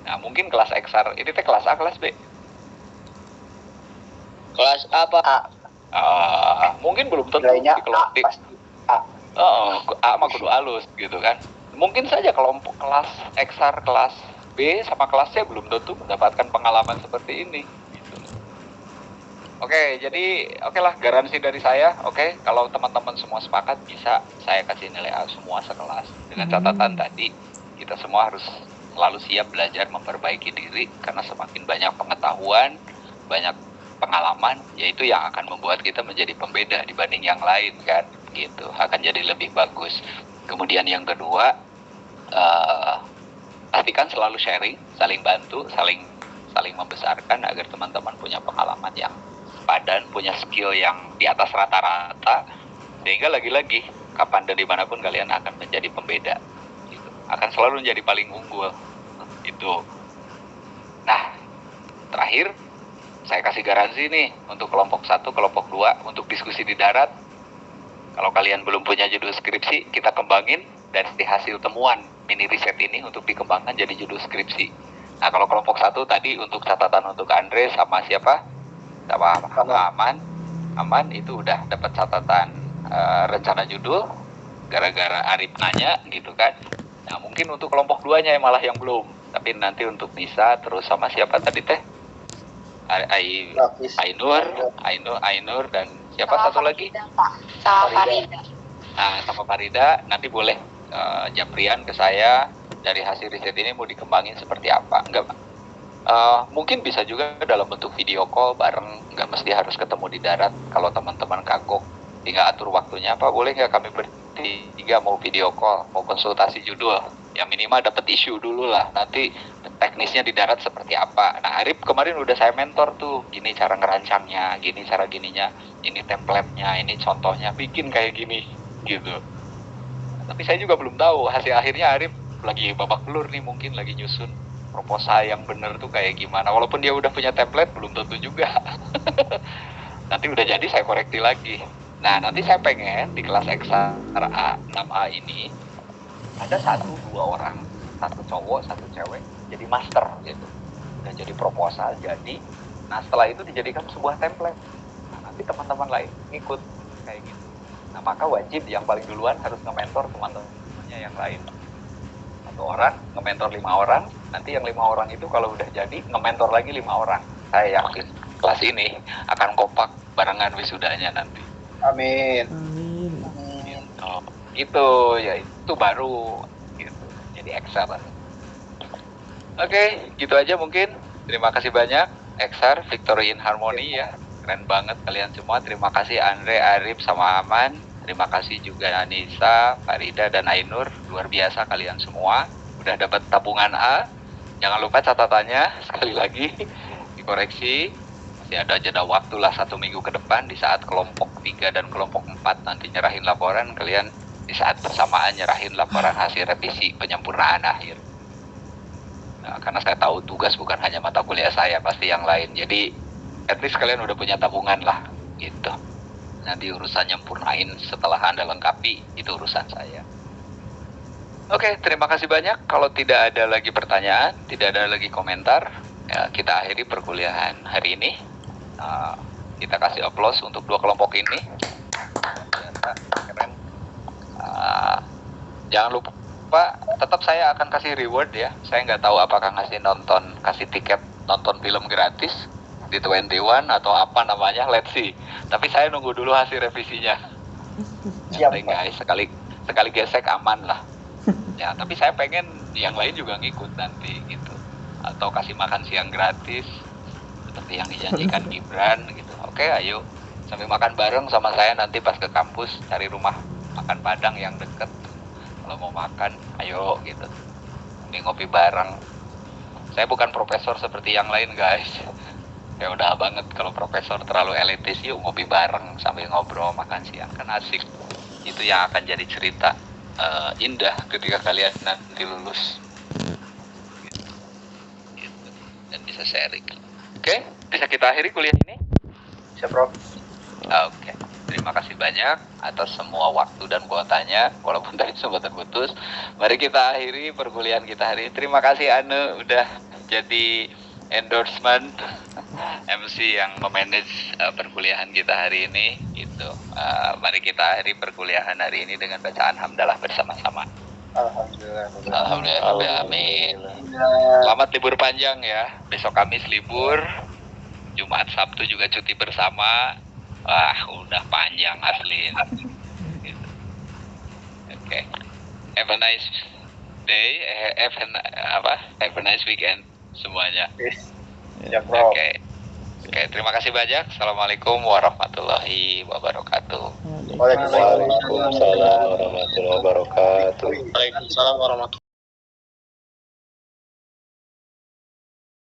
Nah, mungkin kelas XR ini teh kelas A, kelas B. Kelas apa? A. Mungkin belum tentu Kayaknya di kelas A pasti A. A mah kudu halus gitu kan. Mungkin saja kelompok kelas XR kelas B sama kelas C belum tentu mendapatkan pengalaman seperti ini gitu. Oke, jadi lah garansi dari saya. Oke, kalau teman-teman semua sepakat bisa saya kasih nilai A semua sekelas. Dengan catatan tadi, kita semua harus selalu siap belajar memperbaiki diri karena semakin banyak pengetahuan, banyak pengalaman, yaitu yang akan membuat kita menjadi pembeda dibanding yang lain kan, gitu. Akan jadi lebih bagus. Kemudian yang kedua, pastikan selalu sharing, saling bantu, saling membesarkan agar teman-teman punya pengalaman yang padan, punya skill yang di atas rata-rata, sehingga lagi-lagi kapan dan dimanapun kalian akan menjadi pembeda, gitu. Akan selalu menjadi paling unggul, itu. Nah, terakhir saya kasih garansi nih untuk kelompok 1, kelompok 2 untuk diskusi di darat. Kalau kalian belum punya judul skripsi, kita kembangin dari hasil temuan mini riset ini untuk dikembangkan jadi judul skripsi. Nah, kalau kelompok 1 tadi untuk catatan untuk Andre sama siapa? Sama Aman itu udah dapat catatan rencana judul gara-gara Arif nanya gitu kan. Nah, mungkin untuk kelompok 2-nya malah yang belum. Tapi nanti untuk Nisa terus sama siapa tadi teh? Ainur dan siapa sama satu lagi? Sama Farida. Nah, sama Farida nanti boleh japrian ke saya dari hasil riset ini mau dikembangin seperti apa. Enggak, mungkin bisa juga dalam bentuk video call bareng, nggak mesti harus ketemu di darat. Kalau teman-teman kagok tinggal atur waktunya apa, boleh nggak kami bertiga mau video call, mau konsultasi judul, ya minimal dapat isu dulu lah, nanti teknisnya di darat seperti apa. Nah, Arif kemarin udah saya mentor tuh, gini cara ngerancangnya, gini cara gininya, ini template-nya, ini contohnya, bikin kayak gini gitu. Tapi saya juga belum tahu hasil akhirnya. Arif lagi babak belur nih, mungkin lagi nyusun proposal yang bener tuh kayak gimana. Walaupun dia udah punya template, belum tentu juga. Nanti udah jadi saya koreksi lagi. Nah, nanti saya pengen di kelas XRA 6A ini ada 1-2 orang, satu cowok, satu cewek, jadi master gitu. Udah jadi proposal, jadi. Nah, setelah itu dijadikan sebuah template. Nah, nanti teman-teman lain ikut kayak gitu. Nah, maka wajib yang paling duluan harus nge-mentor teman-temannya yang lain. 1 orang, nge-mentor 5 orang, nanti yang 5 orang itu kalau udah jadi, nge-mentor lagi 5 orang. Saya yakin kelas ini akan kompak barengan wisudanya nanti. Amin. Gitu, ya itu baru gitu. Jadi XR. Oke, gitu aja mungkin. Terima kasih banyak XR Victory in Harmony ya. Keren banget kalian semua. Terima kasih Andre, Arif sama Aman. Terima kasih juga Anissa, Farida dan Ainur. Luar biasa kalian semua. Udah dapat tabungan A. Jangan lupa catatannya sekali lagi dikoreksi. masih ada jeda waktu lah 1 minggu ke depan. Di saat kelompok 3 dan kelompok 4 nanti nyerahin laporan, kalian di saat bersamaan nyerahin laporan hasil revisi penyempurnaan akhir. Nah, karena saya tahu tugas bukan hanya mata kuliah saya, pasti yang lain. Jadi at least kalian udah punya tabungan lah gitu. Nanti urusan nyempurnain setelah Anda lengkapi, itu urusan saya. Oke, terima kasih banyak. Kalau tidak ada lagi pertanyaan, tidak ada lagi komentar, ya, kita akhiri perkuliahan hari ini. Kita kasih aplaus untuk 2 kelompok ini. Biasa, keren. Jangan lupa, tetap saya akan kasih reward ya. Saya nggak tahu apakah kasih tiket nonton film gratis di 21 atau apa namanya, let's see. Tapi saya nunggu dulu hasil revisinya. Siap, Pak. Guys, sekali gesek aman lah. Ya, tapi saya pengen yang lain juga ngikut nanti gitu. Atau kasih makan siang gratis seperti yang dijanjikan Gibran gitu. Oke, ayo sambil makan bareng sama saya nanti pas ke kampus, cari rumah makan Padang yang deket. Kalau mau makan, ayo gitu. Ini ngopi bareng. Saya bukan profesor seperti yang lain, guys. Ya udah banget kalau profesor terlalu elitis, yuk ngopi bareng sambil ngobrol makan siang, kan asik. Itu yang akan jadi cerita indah ketika kalian nanti lulus gitu. Dan bisa sharing. Oke, bisa kita akhiri kuliah ini? Siap, Prof. Oke, terima kasih banyak atas semua waktu dan kuotanya, walaupun tadi sempat terputus. Mari kita akhiri perkuliahan kita hari ini. Terima kasih Anu udah jadi endorsement MC yang memanage perkuliahan kita hari ini gitu. Mari kita akhiri perkuliahan hari ini dengan bacaan hamdalah bersama-sama. Alhamdulillah. Amin. Selamat libur panjang ya. Besok Kamis libur, Jumat Sabtu juga cuti bersama. Wah, udah panjang asli. Gitu. Oke. Have a nice day. Have a nice weekend semuanya. Ya, Prof. Oke, terima kasih banyak. Assalamualaikum warahmatullahi wabarakatuh. Waalaikumsalam Waalaikumsalam warahmatullahi wabarakatuh. Waalaikumsalam warahmatullahi